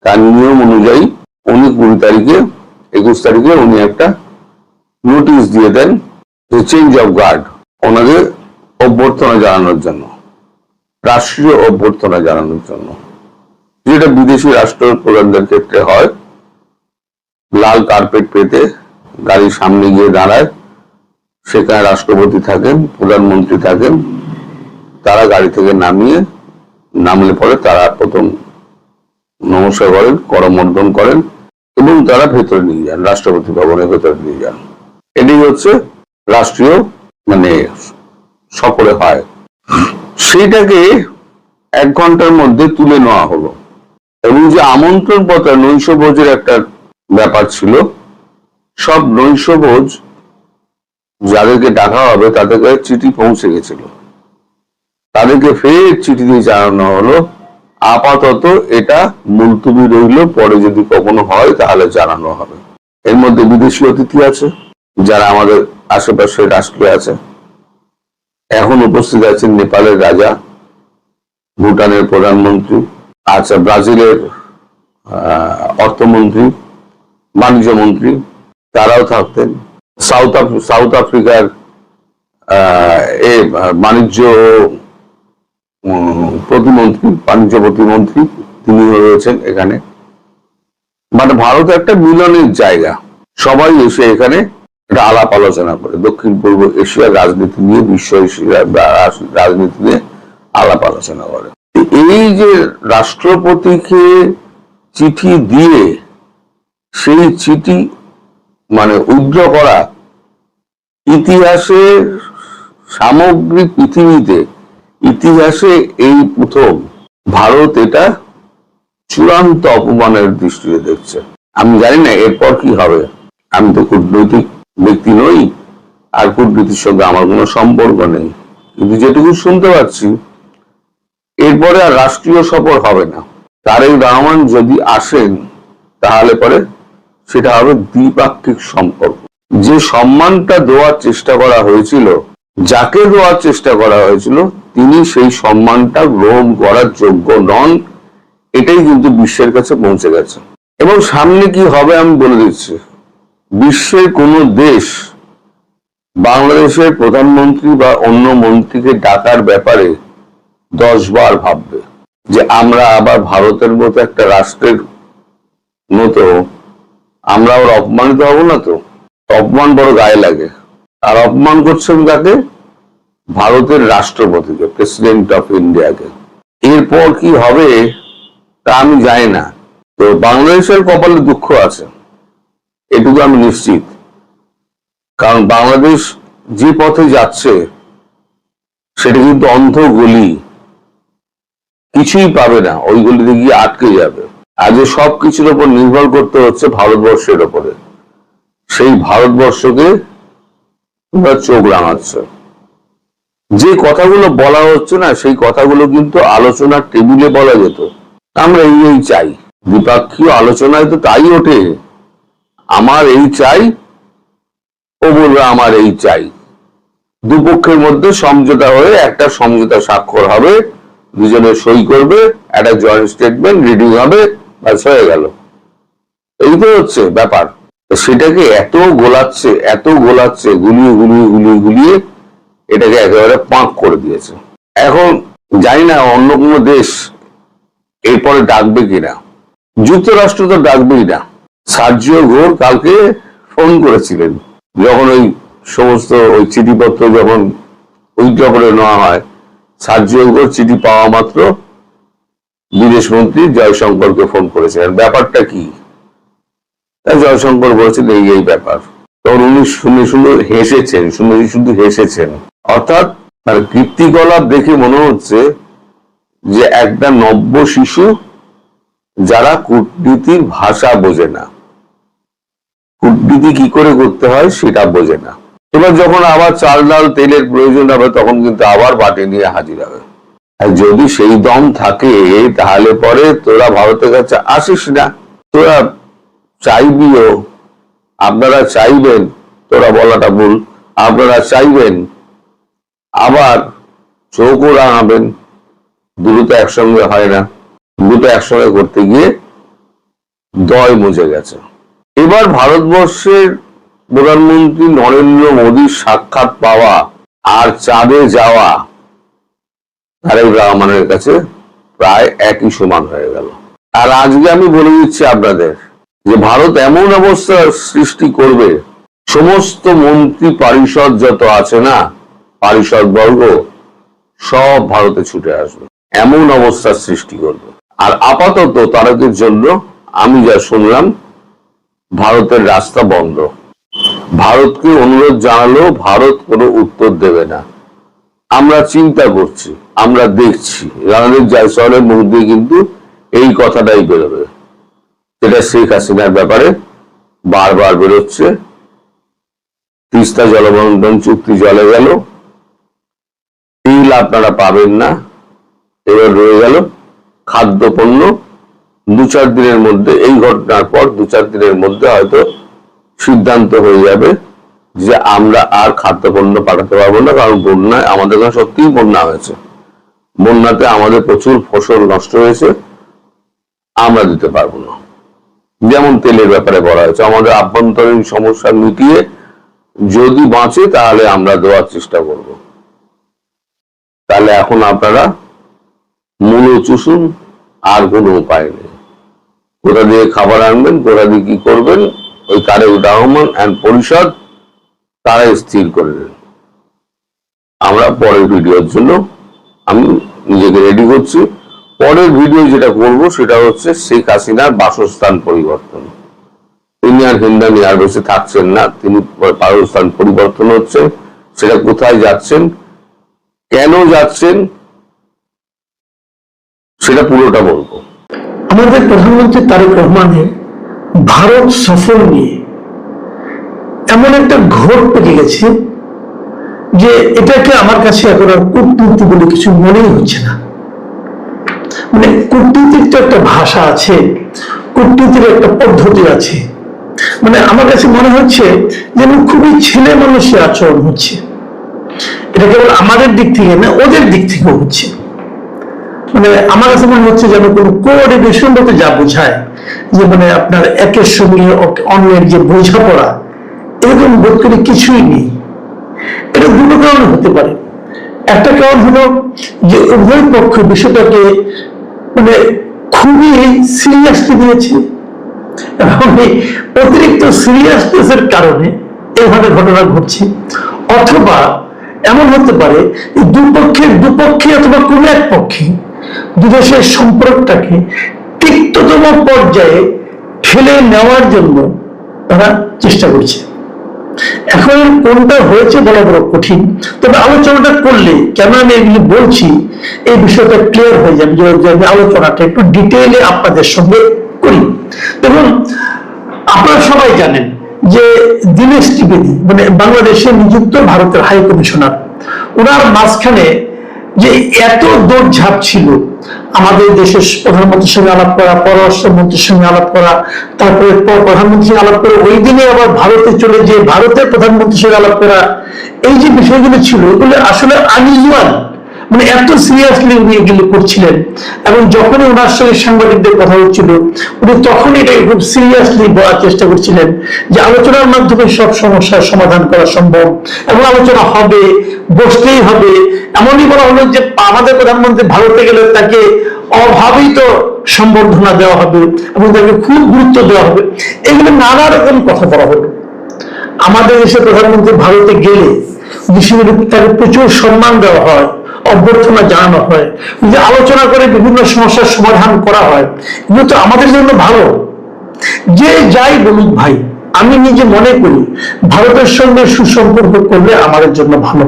তার নিয়ম অনুযায়ী উনি 21 তারিখে উনি একটা নোটিশ দিয়ে দেন যে চেঞ্জ অফ গার্ড, ওনাদের অভ্যর্থনা জানানোর জন্য, রাষ্ট্রীয় অভ্যর্থনা জানানোর জন্য, যেটা বিদেশি রাষ্ট্রপ্রধানদের ক্ষেত্রে হয়। লাল কার্পেট পেতে গাড়ির সামনে গিয়ে দাঁড়ায়, সেখানে রাষ্ট্রপতি থাকেন, প্রধানমন্ত্রী থাকেন, তারা গাড়ি থেকে নামলে পরে তারা প্রথম নমস্কার করেন, করমর্দন করেন এবং তারা ভেতরে নিয়ে যান, রাষ্ট্রপতি ভবনের ভেতরে নিয়ে যান। এটাই হচ্ছে রাষ্ট্রীয় সফরে হয়। সেইটাকে 1 ঘন্টার মধ্যে তুলে নেওয়া হলো এবং যে আমন্ত্রণ পত্র নৈশভোজের একটা ব্যাপার ছিল, সব নৈশভোজ যাদেরকে ডাকা হবে তাদেরকে চিঠি পৌঁছে গেছিল, তাদেরকে ফের চিঠি দিয়ে জানানো হলো আপাতত এটা মুলতুবি রইল, পরে যদি কখনো হয় তাহলে জানানো হবে। এর মধ্যে বিদেশি অতিথি আছে, যারা আমাদের আশেপাশে রাষ্ট্রে আছে। এখন উপস্থিত আছেন নেপালের রাজা, ভুটানের প্রধানমন্ত্রী, আচ্ছা ব্রাজিলের অর্থমন্ত্রী, বাণিজ্য মন্ত্রী, তারাও থাকতেন। সাউথ আফ্রিকার বাণিজ্য প্রতিমন্ত্রী, বাণিজ্য প্রতিমন্ত্রী, তিনি রয়েছেন এখানে। মানে ভারত একটা মিলনের জায়গা, সবাই এসে এখানে একটা আলাপ আলোচনা করে দক্ষিণ পূর্ব এশিয়ার রাজনীতি নিয়ে, বিশ্ব এশিয়ার রাজনীতি নিয়ে আলাপ আলোচনা করে। এই যে রাষ্ট্রপতিকে চিঠি দিয়ে সেই চিঠি মানে উইথড্র করা, ইতিহাসে সামগ্রিক পৃথিবীতে ইতিহাসে এই প্রথম ভারত এটা চূড়ান্ত অপমানের দৃষ্টিতে দেখছে। আমি জানি না এরপর কি হবে, আমি তো কূটনৈতিক ব্যক্তি নই, আর কূটনীতির সঙ্গে আমার কোনো সম্পর্ক নেই, কিন্তু যেটুকু শুনতে পাচ্ছি এরপরে আর রাষ্ট্রীয় সফর হবে না। তারেক রহমান যদি আসেন তাহলে পরে সেটা হবে দ্বিপাক্ষিক সম্পর্ক। যে সম্মানটা দেওয়ার চেষ্টা করা হয়েছিল, যাকে দেওয়ার চেষ্টা করা হয়েছিল, তিনি সেই সম্মানটা গ্রহণ করার যোগ্য নন, এটাই কিন্তু বিশ্বের কাছে পৌঁছে গেছে। এবং সামনে কি হবে আমি বলে দিচ্ছি, বিশ্বের কোন দেশ বাংলাদেশের প্রধানমন্ত্রী বা অন্য মন্ত্রীকে ডাকার ব্যাপারে 10 বার ভাববে যে আমরা আবার ভারতের মতো একটা রাষ্ট্রের মতো আমরা ওর অপমানিত হব না তো। অপমান বড় গায়ে লাগে। আর অপমান করছেন কাকে? ভারতের রাষ্ট্রপতিকে, প্রেসিডেন্ট অফ ইন্ডিয়াকে। এরপর কি হবে তা আমি জানি না। তো বাংলাদেশের কপালে দুঃখ আছে, এটুকু আমি নিশ্চিত। কারণ বাংলাদেশ যে পথে যাচ্ছে সেটা কিন্তু অন্ধ গলি, কিছুই পাবে না, ওই গলিতে গিয়ে আটকে যাবে। আজ সবকিছুর উপর নির্ভর করতে হচ্ছে ভারতবর্ষের উপরে। সেই ভারতবর্ষকে তোমরা চোখ রাঙাচ্ছে। যে কথাগুলো বলা হচ্ছে না, সেই কথাগুলো কিন্তু আলোচনার টেবিলে বলা যেত। আমরা এই চাই, দ্বিপাক্ষীয় আলোচনায় তো তাই ওঠে, আমার এই চাই, ও বলবে আমার এই চাই। দুপক্ষের মধ্যে সমঝোতা হয়ে একটা সমঝোতা স্বাক্ষর হবে, দুজনে সই করবে, একটা জয়েন্ট স্টেটমেন্ট রিডিং হবে, ব্যাস হয়ে গেল। এই তো হচ্ছে ব্যাপার। সেটাকে এত গোলাচ্ছে, গুলিয়ে এটাকে একেবারে পাঁক করে দিয়েছে। এখন জানি না অন্য কোনো দেশ এরপরে ডাকবে কিনা। যুক্তরাষ্ট্র তো ডাকবেই না। সার্জিও ঘোর কালকে ফোন করেছিলেন, যখন ওই সমস্ত ওই চিঠিপত্র যখন উইথড্র করে নেওয়া হয়, সার্জিও ঘোর চিঠি পাওয়া মাত্র বিদেশ মন্ত্রী জয়শঙ্করকে ফোন করেছিলেন। ব্যাপারটা কি? জয়শঙ্কর বলেছেন এই ব্যাপার। তো তখন উনি শুনে শুনে হেসেছেন, শুধু হেসেছেন। অর্থাৎ তার কীর্তিকলাপ দেখে মনে হচ্ছে যে একটা নব্য শিশু যারা কূটনীতির ভাষা বোঝে না, কূটনীতি কি করে করতে হয় সেটা বোঝে না। এবার যখন আবার চাল ডাল তেলের প্রয়োজন হবে তখন কিন্তু আবার বাটি নিয়ে হাজির হবে। আর যদি সেই দম থাকে তাহলে পরে তোরা ভারতের কাছে আসিস না, তোরা চাইবিও, আপনারা চাইবেন, তোরা বলাটা ভুল, আপনারা চাইবেন আবার চোখও রাঙাবেন। দুটো একসঙ্গে হয় না, দুটো একসঙ্গে করতে গিয়ে দয় মুজে গেছে। এবার ভারতবর্ষের প্রধানমন্ত্রী নরেন্দ্র মোদীর সাক্ষাৎ পাওয়া আর চাঁদে যাওয়া তারেক রহমানের কাছে প্রায় একই সমান হয়ে গেল। আর আজকে আমি বলে দিচ্ছি আপনাদের যে ভারত এমন অবস্থা সৃষ্টি করবে, সমস্ত মন্ত্রী পরিষদ যত আছে না, পারিষদ বর্গ সব ভারতে ছুটে আসবে, এমন অবস্থার সৃষ্টি করবে। আর আপাতত তারকের জন্য আমি যা শুনলাম ভারতের রাস্তা বন্ধ। ভারতকে অনুরোধ জানালো, ভারত কোনো উত্তর দেবে না। আমরা চিন্তা করছি, আমরা দেখছি। রণদীপ জয়সওয়ালের মুখ দিয়ে কিন্তু এই কথাটাই বেরোবে, যেটা শেখ হাসিনার ব্যাপারে বারবার বেরোচ্ছে। তিস্তা জলবন্টন চুক্তি জলে গেল, তেল আপনারা পাবেন না। এবার রয়ে গেল খাদ্যপণ্য। 2-4 দিনের মধ্যে, এই ঘটনার পর 2-4 দিনের মধ্যে হয়তো সিদ্ধান্ত হয়ে যাবে যে আমরা আর খাদ্যপণ্য পাঠাতে পারবো না, কারণ বন্যায় আমাদের কাছে সত্যিই বন্যা হয়েছে, বন্যাতে আমাদের প্রচুর ফসল নষ্ট হয়েছে, আমরা দিতে পারবো না। যেমন তেলের ব্যাপারে বলা হয়েছে, আমাদের আভ্যন্তরীণ সমস্যা মিটিয়ে যদি বাঁচে তাহলে আমরা দেওয়ার চেষ্টা করব। তাহলে এখন আপনারা মূল্য চুষুন, আর কোনো উপায় নেই। কোথা দিয়ে খাবার আনবেন, কোথা দিয়ে কি করবেন, ওই তারেক রহমান এন্ড পরিষদ তারাই স্থির করে নেন। আমরা পরের ভিডিওর জন্য আমি নিজেকে রেডি করছি। পরের ভিডিও যেটা করব সেটা হচ্ছে শেখ হাসিনার বাসস্থান পরিবর্তন। তিনি আর হিন্দানি আর বেশি থাকছেন না, তিনি বাসস্থান পরিবর্তন হচ্ছে। সেটা কোথায় যাচ্ছেন, কেন যাচ্ছেন, সেটা পুরোটা বলবো। আমাদের প্রধানমন্ত্রী তারেক রহমানের ভারত সফর নিয়ে এমন একটা ঘোর পেকে গেছে যে এটাকে আমার কাছে এখন আর কূটনীতি বলে কিছু মনেই হচ্ছে না। মানে কূটনীতির তো একটা ভাষা আছে, কূটনীতির একটা পদ্ধতি আছে। মানে আমার কাছে মনে হচ্ছে যেন খুবই ছেলে মানুষের আচরণ হচ্ছে। এটা কেবল আমাদের দিক থেকে না, ওদের দিক থেকেও হচ্ছে। মানে আমার কাছে মনে হচ্ছে যেন কোনো কোঅর্ডিনেশন বলতে যা বোঝায়, যে মানে আপনার একের সঙ্গে অন্যের যে বোঝাপড়া, এরকম বোধ করি কিছুই নেই। এটা দুটো কারণে হতে পারে। একটা কারণ হলো যে উভয় পক্ষ বিষয়টাকে মানে খুবই সিরিয়াসলি নিয়েছে, এবং এই অতিরিক্ত সিরিয়াসনেসের কারণে এইভাবে ঘটনা ঘটছে। অথবা এমন হতে পারে দুপক্ষে অথবা কোনো এক পক্ষে দুদেশের সম্পর্কটাকে তিক্ততম পর্যায়ে ঠেলে নেওয়ার জন্য তারা চেষ্টা করছে। এখন কোনটা হয়েছে বলা বড় কঠিন, তবে আলোচনাটা করলে, কেন আমি এগুলি বলছি, এই বিষয়টা ক্লিয়ার হয়ে যাবে যে আমি আলোচনাটা একটু ডিটেইলে আপনাদের সঙ্গে করি। দেখুন, আপনারা সবাই জানেন যে দীনেশ ত্রিবেদী মানে বাংলাদেশে নিযুক্ত ভারতের হাই কমিশনার, ওনার মাঝখানে যে এত দৌড়ঝাঁপ ছিল, আমাদের দেশের প্রধানমন্ত্রীর সঙ্গে আলাপ করা, পররাষ্ট্রমন্ত্রীর সঙ্গে আলাপ করা, তারপরে প্রধানমন্ত্রী আলাপ করে ওই দিনে আবার ভারতে চলে যে ভারতের প্রধানমন্ত্রীর সঙ্গে আলাপ করা, এই যে বিষয়গুলো ছিল এগুলো আসলে আনইউজুয়াল। মানে এত সিরিয়াসলি উনি এগুলো করছিলেন, এবং যখনই ওনার সঙ্গে সাংবাদিকদের কথা হচ্ছিল উনি তখন এটা খুব সিরিয়াসলি বলার চেষ্টা করছিলেন যে আলোচনার মাধ্যমে সব সমস্যার সমাধান করা সম্ভব, এবং আলোচনা হবে, বসতেই হবে। এমনই বলা হলো যে আমাদের প্রধানমন্ত্রী ভারতে গেলে তাকে অভাবিত সম্বর্ধনা দেওয়া হবে এবং তাকে খুব গুরুত্ব দেওয়া হবে। এগুলো নানা রকম কথা বলা হলো। আমাদের দেশের প্রধানমন্ত্রী ভারতে গেলে তাকে প্রচুর সম্মান দেওয়া হয়, অভ্যর্থনা জানানো হয়, যে আলোচনা করে বিভিন্ন সমস্যার সমাধান করা হয়। এগুলো তো আমাদের জন্য ভালো। যে যাই বলুক ভাই, আমি নিজে মনে করি ভারতের সঙ্গে সুসম্পর্ক করলে আমাদের জন্য ভালো।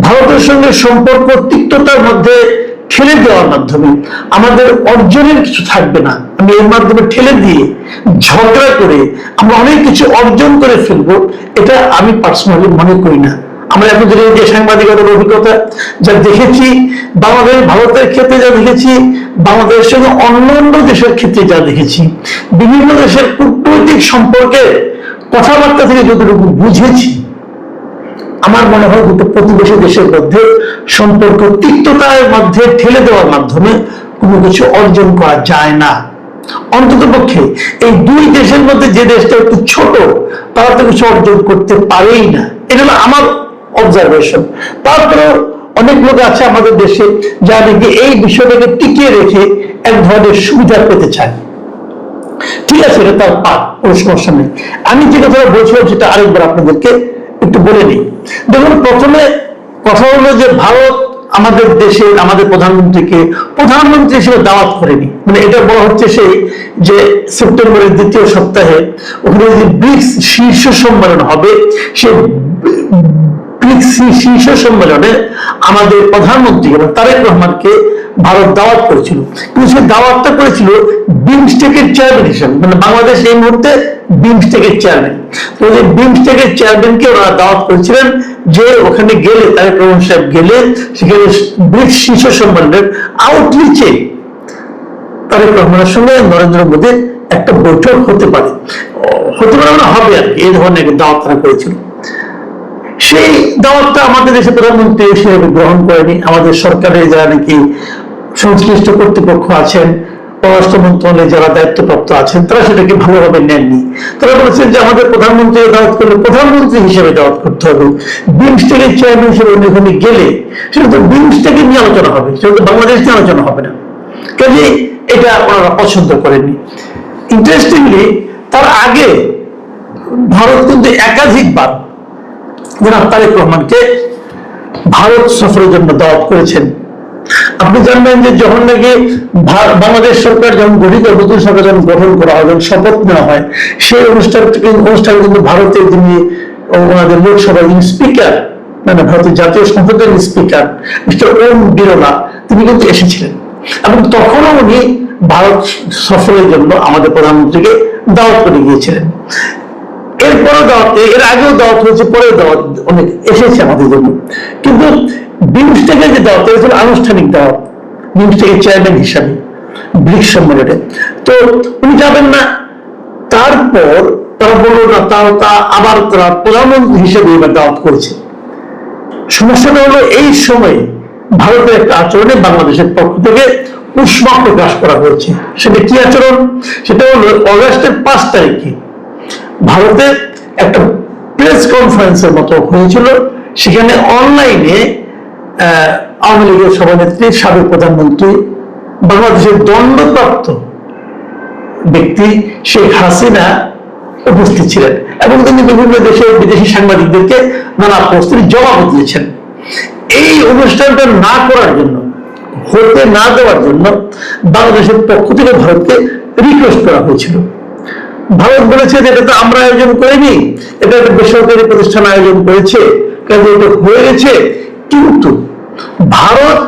ভারতের সঙ্গে সম্পর্ক তিক্ততার মধ্যে ঠেলে দেওয়ার মাধ্যমে আমাদের অর্জনের কিছু থাকবে না। আমি এর মাধ্যমে ঠেলে দিয়ে ঝগড়া করে আমরা অনেক কিছু অর্জন করে ফেলবো, এটা আমি পার্সোনালি মনে করি না। আমরা এখন যে সাংবাদিকতার অভিজ্ঞতা যা দেখেছি, বাংলাদেশ ভারতের ক্ষেত্রে যা দেখেছি, বাংলাদেশের সঙ্গে অন্যান্য দেশের ক্ষেত্রে যা দেখেছি, বিভিন্ন দেশের কূটনৈতিক সম্পর্কে কথাবার্তা থেকে যতটুকু বুঝেছি, আমার মনে হয় দুটো প্রতিবেশী দেশের মধ্যে সম্পর্ক তিক্ততার মধ্যে ঠেলে দেওয়ার মাধ্যমে কোনো কিছু অর্জন করা যায় না। অন্তত পক্ষে এই দুই দেশের মধ্যে যে দেশটা একটু ছোট, তারা তো কিছু অর্জন করতে পারেই না। এটা হলো আমার অবজারভেশন। তারপরে অনেক লোক আছে আমাদের দেশে যা নাকি এই বিষয়টাকে টিকিয়ে রেখে এক ধরনের সুবিধা পেতে চায়। ঠিক আছে, এটা তার পাপ, কোনো সমস্যা নেই। আমি যে কথাটা বলছিলাম সেটা আরেকবার আপনাদেরকে একটু বলে নিই। দেখুন, প্রথমে কথা হলো যে ভারত আমাদের দেশে আমাদের প্রধানমন্ত্রীকে প্রধানমন্ত্রী হিসেবে দাওয়াত করেনি। মানে এটা বলা হচ্ছে সেই যে সেপ্টেম্বরের দ্বিতীয় সপ্তাহে ওখানে যে ব্রিক্স শীর্ষ সম্মেলন হবে, সেই ব্রিক্স শীর্ষ সম্মেলনে আমাদের প্রধানমন্ত্রী তারেক রহমানকে ভারত দাওয়াত করেছিল। কিন্তু সেই দাওয়াতটা করেছিল বিমস্টেকের চেয়ারম্যান হিসেবে, মানে বাংলাদেশ এই মুহূর্তে বিমস্টেকের চেয়ারম্যান। তো যে বিমস্টেকের চেয়ারম্যানকে ওরা দাওয়াত করেছিলেন যে ওখানে গেলে, তারেক রহমান সাহেব গেলে সেখানে ব্রিক্স শীর্ষ সম্মেলনের আউটরিচে তারেক রহমানের সঙ্গে নরেন্দ্র মোদীর একটা বৈঠক হতে পারে মানে হবে আর কি, এই ধরনের একটা দাওয়াত তারা করেছিল। সেই দাওয়াতটা আমাদের দেশের প্রধানমন্ত্রী হিসেবে গ্রহণ করেনি। আমাদের সরকারের যারা নাকি সংশ্লিষ্ট কর্তৃপক্ষ আছেন, পররাষ্ট্র মন্ত্রণালয়ে যারা দায়িত্বপ্রাপ্ত আছেন, তারা সেটাকে ভালোভাবে নেননি। তারা বলেছেন যে আমাদের প্রধানমন্ত্রী দাওয়াত করলে প্রধানমন্ত্রী হিসেবে দাওয়াত করতে হবে, বিমস্টেকের চেয়ারম্যান হিসেবে ওখানে গেলে সেটা তো বিমস্টেকে নিয়ে আলোচনা হবে, সেটা তো বাংলাদেশ নিয়ে আলোচনা হবে না। কাজে এটা ওনারা পছন্দ করেননি। ইন্টারেস্টিংলি তার আগে ভারত কিন্তু একাধিকবার জনাব তারেক রহমানকে ভারত সফরের জন্য দাওয়াত করেছেন। আপনি জানবেন যে যখন নাকি বাংলাদেশ সরকার যখন গঠিত, নতুন সরকার যখন গঠন করা হয়, যখন শপথ নেওয়া হয়, সেই অনুষ্ঠানে কিন্তু ভারতের যিনি ওনাদের লোকসভার যিনি স্পিকার, মানে ভারতের জাতীয় সংসদের স্পিকার মিস্টার ওম বিরলা, তিনি কিন্তু এসেছিলেন এবং তখনও উনি ভারত সফরের জন্য আমাদের প্রধানমন্ত্রীকে দাওয়াত করে গিয়েছিলেন। এরপরে দাওয়াত, এর আগেও দাওয়াত হয়েছে, পরে দাওয়াত অনেক এসেছে আমাদের জন্য। কিন্তু বিমস্টেকের যে দাওয়াত হয়েছিল আনুষ্ঠানিক দাওয়াত, বিমস্টেকের চেয়ারম্যান হিসাবে ব্রিক্স সম্মেলনে, তো উনি যাবেন না। তারপর তারা বললো না, তা আবার তারা প্রধানমন্ত্রী হিসেবে এবার দাওয়াত করেছে। সমস্যাটা হলো এই সময়ে ভারতের একটা আচরণে বাংলাদেশের পক্ষ থেকে উষ্মা প্রকাশ করা হয়েছে। সেটা কি আচরণ? সেটা হলো অগাস্টের 5 তারিখে ভারতে একটা প্রেস কনফারেন্সের মতো হয়েছিল। সেখানে অনলাইনে আওয়ামী লীগের সভানেত্রী, সাবেক প্রধানমন্ত্রী, বাংলাদেশের দণ্ডপ্রাপ্ত ব্যক্তি শেখ হাসিনা উপস্থিত ছিলেন এবং তিনি বিভিন্ন দেশের বিদেশি সাংবাদিকদেরকে নানা প্রশ্নের জবাব দিয়েছেন। এই অনুষ্ঠানটা না করার জন্য, হতে না দেওয়ার জন্য বাংলাদেশের পক্ষ থেকে ভারতকে রিকোয়েস্ট করা হয়েছিল। ভারত বলেছে যে এটা তো আমরা আয়োজন করিনি, এটা একটা বেসরকারি প্রতিষ্ঠান আয়োজন করেছে, কাজে এটা হয়ে গেছে। কিন্তু ভারত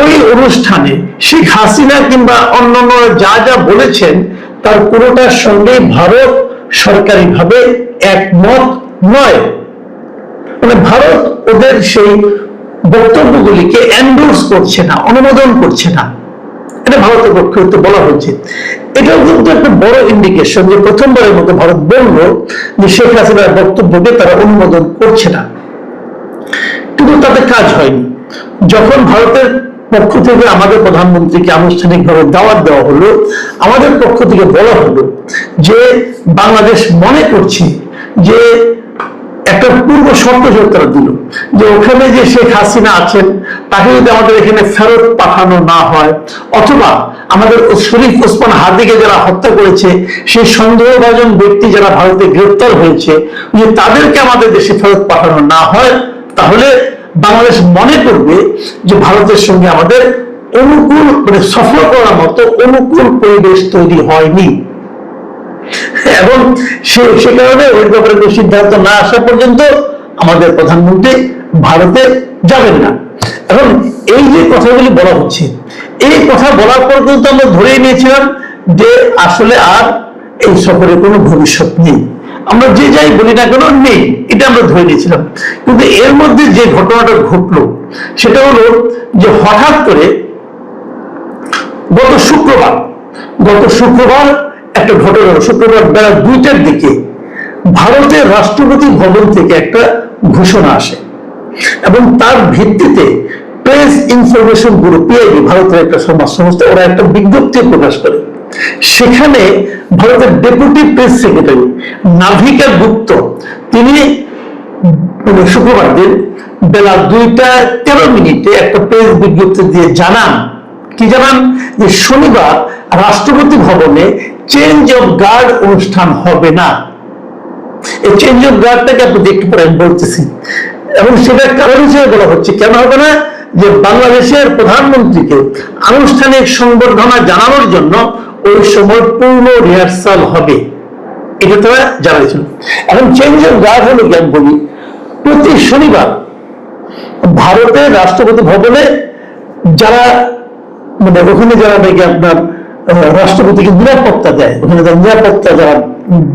ওই অনুষ্ঠানে শেখ হাসিনা কিংবা অন্যান্য যা যা বলেছেন তার কোনোটার সঙ্গে ভারত সরকারিভাবে একমত নয়। মানে ভারত ওদের সেই বক্তব্যগুলিকে এন্ডোর্স করছে না, অনুমোদন করছে না। এটা ভারতের পক্ষে বলা হয়েছে। এটাও কিন্তু একটা বড় ইন্ডিকেশন যে প্রথমবারের মতো ভারত বলল যে শেখ হাসিনার বক্তব্যকে তারা অনুমোদন করছে না। কিন্তু তাতে কাজ হয়নি। যখন ভারতের পক্ষ থেকে আমাদের প্রধানমন্ত্রীকে আনুষ্ঠানিকভাবে দাওয়াত দেওয়া হলো, আমাদের পক্ষ থেকে বলা হলো যে বাংলাদেশ মনে করছে যে একটা পূর্ব শর্ত তারা দিল যে ওখানে যে শেখ হাসিনা আছেন তাকে যদি আমাদের এখানে ফেরত পাঠানো না হয়, অথবা আমাদের শরীফ ওসমান হাদিকে যারা হত্যা করেছে সেই সন্দেহভাজন ব্যক্তি যারা ভারতে গ্রেপ্তার হয়েছে, যে তাদেরকে আমাদের দেশে ফেরত পাঠানো না হয়, তাহলে বাংলাদেশ মনে করবে যে ভারতের সঙ্গে আমাদের অনুকূল, মানে সফর করার মতো অনুকূল পরিবেশ তৈরি হয়নি। এবং সে কারণে ওই ব্যাপারে কোনো সিদ্ধান্ত না আসা পর্যন্ত আমাদের প্রধানমন্ত্রী ভারতে যাবেন না। এখন এই যে কথাগুলি বলা হচ্ছে, এই কথা বলার পর কিন্তু আমরা ধরেই নিয়েছিলাম যে আসলে আর এই সফরে কোনো ভবিষ্যৎ নেই, আমরা যে যাই বলি না কেন নেই, এটা আমরা ধরে নিয়েছিলাম। কিন্তু এর মধ্যে যে ঘটনাটা ঘটলো সেটা হলো যে হঠাৎ করে গত শুক্রবার একটা ঘটনা হলো। শুক্রবার বেলা 2টার দিকে ভারতের রাষ্ট্রপতি ভবন থেকে একটা ঘোষণা আসে এবং তার ভিত্তিতে প্রেস ইনফরমেশন ব্যুরো পিআইবি, ভারতের একটা সমাজ সংস্থা, ওরা একটা বিজ্ঞপ্তি প্রকাশ করে। সেখানে ভারতের ডেপুটি প্রেস সেক্রেটারি নাভিকা গুপ্ত তিনি শুক্রবার দিন বেলা 2:13 একটা প্রেস বিজ্ঞপ্তি দিয়ে জানান যে শনিবার রাষ্ট্রপতি ভবনে চেঞ্জ অফ গার্ড অনুষ্ঠান হবে না। এই চেঞ্জ অফ গার্ডটাকে আপনি দেখতে পারেন বলতেছি, এবং সেটার কারণ হিসেবে বলা হচ্ছে কেন হবে না, যে বাংলাদেশের প্রধানমন্ত্রীকে আনুষ্ঠানিক সংবর্ধনা জানানোর জন্য ওই সময় পূর্ণ রিহার্সাল হবে, এটা তারা জানাইছিল। এখন চেঞ্জ অফ গার্ড হলো কি আমি বলি, প্রতি শনিবার ভারতের রাষ্ট্রপতি ভবনে যারা ওখানে যারা নাকি আপনার রাষ্ট্রপতিকে নিরাপত্তা দেয়, ওখানে যারা নিরাপত্তা দেওয়ার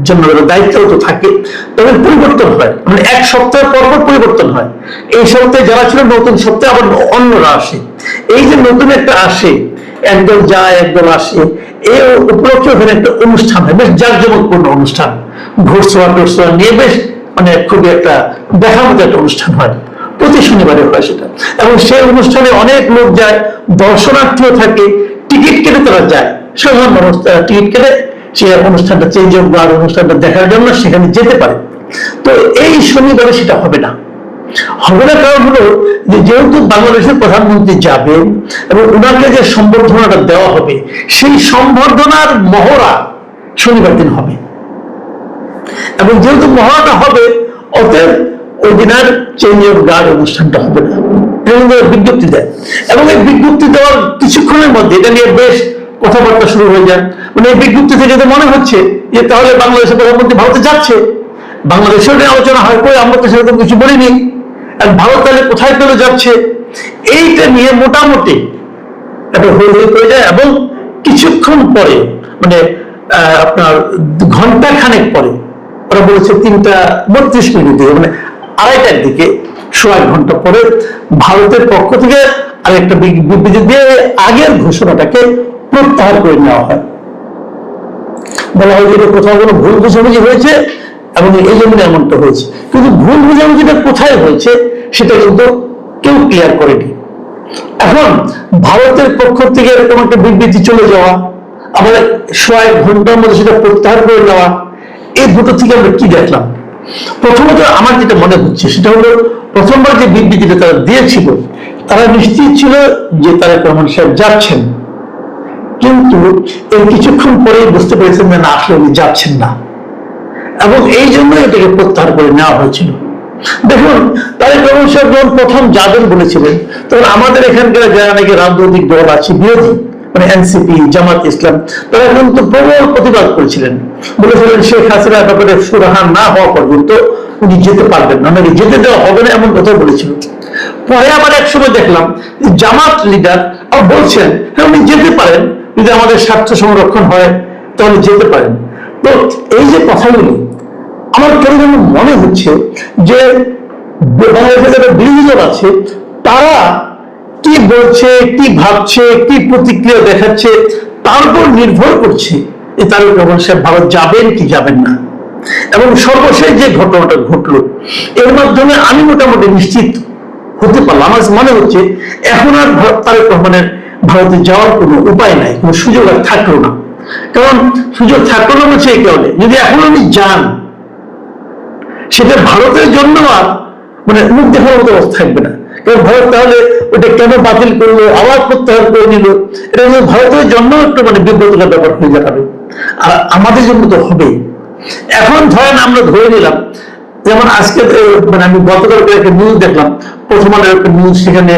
জন্য দায়িত্বরত থাকে, তাদের পরিবর্তন হয়, এক সপ্তাহ পর পরিবর্তন হয়। এই সপ্তাহে যারা ছিল নতুন সপ্তাহে আবার অন্যরা আসে। এই যে নতুন একটা আসে, একদল যায় একদল আসে, এই উপলক্ষে ওখানে একটা অনুষ্ঠান হয়, বেশ জাঁকজমকপূর্ণ অনুষ্ঠান, ঘোষণা নিয়ে বেশ খুবই একটা দেখার মতো একটা অনুষ্ঠান হয়, প্রতি শনিবারে হয় সেটা। এবং সেই অনুষ্ঠানে অনেক লোক যায়, দর্শনার্থীও থাকে, টিকিট কেটে তারা যায়, সাধারণ মানুষ টিকিট কেটে সে অনুষ্ঠানটা, চেঞ্জ অফ গার্ড অনুষ্ঠানটা দেখার জন্য সেখানে যেতে পারে। তো এই শনিবারে সেটা হবে না। কারণ হলো যে যেহেতু বাংলাদেশের প্রধানমন্ত্রী যাবেন এবং ওনাকে যে সম্বর্ধনাটা দেওয়া হবে, সেই সম্বর্ধনার মহড়া শনিবার দিন হবে, এবং যেহেতু মহড়াটা হবে অতএব ওই দিন আর চেঞ্জ অফ গার্ড অনুষ্ঠানটা হবে না, বিজ্ঞপ্তি দেয়। এবং এই বিজ্ঞপ্তি দেওয়ার কিছুক্ষণের মধ্যে এটা নিয়ে বেশ কথাবার্তা শুরু হয়ে যায়। এই বিজ্ঞপ্তি থেকে তো মনে হচ্ছে যে তাহলে বাংলাদেশের প্রধানমন্ত্রী ভারতে যাচ্ছে, বাংলাদেশের আলোচনা হয়, কই আমরা তো সেরকম কিছু বলিনি, আর ভারত তাহলে কোথায় চলে যাচ্ছে, এইটা নিয়ে মোটামুটি একটা হয়ে পড়ে যায়। এবং কিছুক্ষণ পরে আপনার ঘন্টা খানেক পরে ওরা বলেছে 3:32 2:30 দিকে, 1.5 ঘন্টা পরে ভারতের পক্ষ থেকে আরেকটা বিবৃতি দিয়ে আগের ঘোষণাটাকে প্রত্যাহার করে নেওয়া হয়। বলা হয় যে কোথাও কোনো ভুল বোঝাবুঝি হয়েছে এবং এই জন্য এমনটা হয়েছে। কিন্তু ভুল বোঝাবুঝিটা কোথায় হয়েছে সেটা কিন্তু কেউ ক্লিয়ার করেনি। এখন ভারতের পক্ষ থেকে এরকম একটা বিবৃতি চলে যাওয়া, আবার 1.5 ঘন্টার মধ্যে সেটা প্রত্যাহার করে নেওয়া, এই দুটো থেকে আমরা কি দেখলাম? প্রথমত আমার যেটা মনে হচ্ছে সেটা হলো, প্রথমবার যে বিবৃতিটা তারা দিয়েছিল, তারা নিশ্চিত ছিল যে তারেক রহমান সাহেব যাচ্ছেন, কিন্তু এই কিছুক্ষণ পরেই বুঝতে পেরেছেন যে না, আসলে উনি যাচ্ছেন না, এবং এই জন্য এটাকে প্রত্যাহার করে নেওয়া হয়েছিল। দেখুন, তারেক রহমান সাহেব যখন প্রথম যাবেন বলেছিলেন, তখন আমাদের এখানকার যারা নাকি রাজনৈতিক দল আছে বিরোধী, এনসিপি, জামাত ইসলাম, তারা কিন্তু প্রবল প্রতিবাদ করেছিলেন, বলেছিলেন শেখ হাসিনার ব্যাপারে সুরাহা না হওয়া পর্যন্ত উনি যেতে পারবেন না, ওনাকে যেতে দেওয়া হবে না, এমন কথা বলেছিল। পরে আবার একসময় দেখলাম জামাত লিডার বলছেন হ্যাঁ উনি যেতে পারেন, যদি আমাদের স্বার্থ সংরক্ষণ হয় তাহলে যেতে পারেন। তো এই যে কথাগুলো আমার কেন যেন মনে হচ্ছে যে বাংলাদেশে যারা বিরোধী দল আছে তারা কি বলছে, কি ভাবছে, কি প্রতিক্রিয়া দেখাচ্ছে, তার উপর নির্ভর করছে যে তারেক রহমান সাহেব ভারত যাবেন কি যাবেন না। এবং সর্বশেষ যে ঘটনাটা ঘটলো, এর মাধ্যমে আমি মোটামুটি নিশ্চিত হতে পারলাম, আমার মনে হচ্ছে এখন আর তারেক রহমানের ভারতে যাওয়ার কোনো উপায় নাই, কোনো সুযোগ আর থাকলো না। কারণ সুযোগ থাকলো না সেই কারণে, যদি এখন উনি যান সেটা ভারতের জন্য আর মুখ দেখার মতো অবস্থা থাকবে না। কারণ ভারত তাহলে ওটা কেন বাতিল করলো, আবার প্রত্যাহার করে নিল, এটা ভারতের জন্য একটু বিব্রতকর ব্যাপার হয়ে যাবে, আর আমাদের জন্য তো হবেই। এখন ধরেন আমরা ধরে নিলাম, যেমন আজকে আমি গতকালকে একটা নিউজ দেখলাম, প্রথম আলোর একটা নিউজ, সেখানে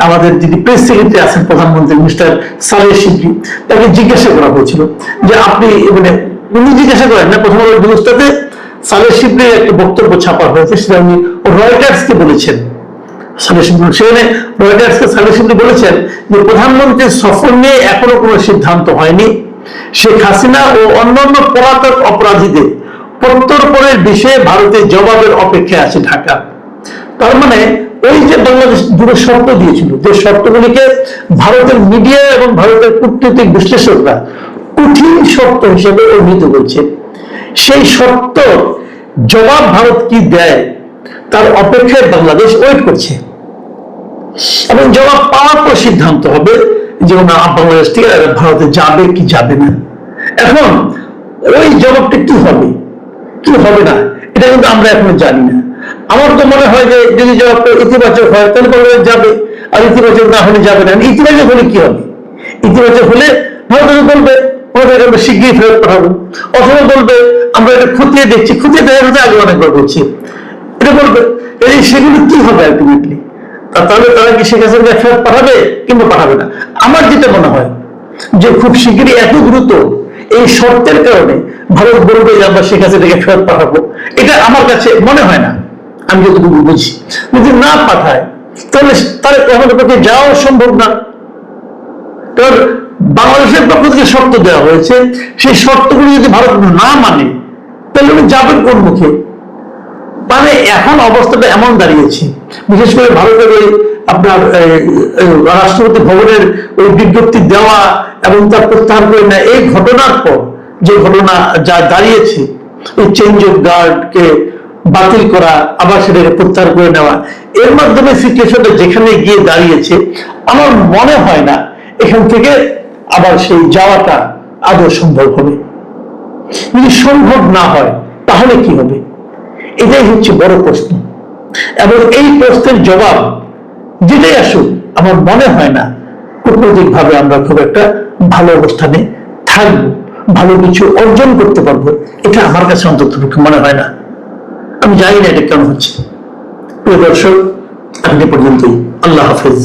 আমাদের যিনি প্রেস সেক্রেটারি আছেন প্রধানমন্ত্রী মিস্টার সালেহ শিবলি, তাকে জিজ্ঞাসা করা হয়েছিল যে আপনি উনি জিজ্ঞাসা করেন না, প্রথম আলোর নিউজটাতে সালেহ শিবলির একটা বক্তব্য ছাপা হয়েছে, সেটা উনি রয়টার্সকে বলেছেন। সালেহ শিবলি, সেখানে রয়টার্সকে সালেহ শিবলি বলেছেন যে প্রধানমন্ত্রীর সফর নিয়ে এখনো কোনো সিদ্ধান্ত হয়নি, শেখ হাসিনা ও অন্যান্য পলাতক অপরাধীদের প্রত্যর্পণের বিষয়ে ভারতের জবাবের অপেক্ষায় আছে ঢাকা। তার মানে ওই যে বাংলাদেশ দুটো শর্ত দিয়েছিল, যে শর্তগুলিকে ভারতের মিডিয়া এবং ভারতের কূটনৈতিক বিশ্লেষকরা কঠিন শর্ত হিসেবে অভিহিত করছে, সেই শর্ত জবাব ভারত কি দেয় তার অপেক্ষায় বাংলাদেশ ওয়েট করছে, এবং জবাব পাওয়ার পর সিদ্ধান্ত হবে যে না বাংলাদেশ থেকে ভারতে যাবে কি যাবে না। এখন ওই জবাবটা কি হবে কি হবে না এটা কিন্তু আমরা এখনো জানি না। আমার তো মনে হয় যে যদি জবাবটা ইতিবাচক হয় তাহলে বাংলাদেশ যাবে, আর ইতিবাচক না হলে যাবে না। ইতিবাচক হলে কি হবে? ইতিবাচক হলে ভারত বলবে আমরা শিগগিরই ফেরত পাঠাবো, অথবা বলবে আমরা এটা খতিয়ে দেখছি, খতিয়ে দেখা যাচ্ছে আগে অনেকবার করছি, এটা বলবে। এই সেগুলো কি হবে আলটিমেটলি? তাহলে তারা কি শেখ হাসিনাকে ফেরত পাঠাবে কিংবা পাঠাবে না? আমার যেটা মনে হয় যে খুব শিগগিরই এত দ্রুত এই শর্তের কারণে ভারত বলবে যে আমরা শেখ হাসিনাকে ফেরত পাঠাবো, এটা আমার কাছে মনে হয় না। আমি যতটুকু বুঝি, যদি না পাঠায় তাহলে আমাদের পক্ষে যাওয়া সম্ভব না। কারণ বাংলাদেশের পক্ষ থেকে শর্ত দেওয়া হয়েছে, সেই শর্তগুলি যদি ভারত না মানে তাহলে উনি যাবেন কোন মুখে? মানে এখন অবস্থাটা এমন দাঁড়িয়েছে, বিশেষ করে ভারতের ওই আপনার রাষ্ট্রপতি ভবনের ওই বিজ্ঞপ্তি দেওয়া এবং তার প্রত্যাহার করে নেয়, এই ঘটনার পর যে ঘটনা যা দাঁড়িয়েছে, ওই চেঞ্জ অফ গার্ডকে বাতিল করা আবার সেটাকে প্রত্যাহার করে নেওয়া, এর মাধ্যমে সিচুয়েশনটা যেখানে গিয়ে দাঁড়িয়েছে, আমার মনে হয় না এখান থেকে আবার সেই যাওয়াটা আদৌ সম্ভব হবে। যদি সম্ভব না হয় তাহলে কি হবে? এটাই হচ্ছে বড় প্রশ্ন, এবং এই প্রশ্নের জবাব যেটাই আসুক আমার মনে হয় না কূটনৈতিক ভাবে আমরা খুব একটা ভালো অবস্থানে থাকবো, ভালো কিছু অর্জন করতে পারবো, এটা আমার কাছে অন্তত মনে হয় না। আমি জানি না এটা কেন হচ্ছে। প্রিয় দর্শক, আজকে পর্যন্তই। আল্লাহ হাফেজ।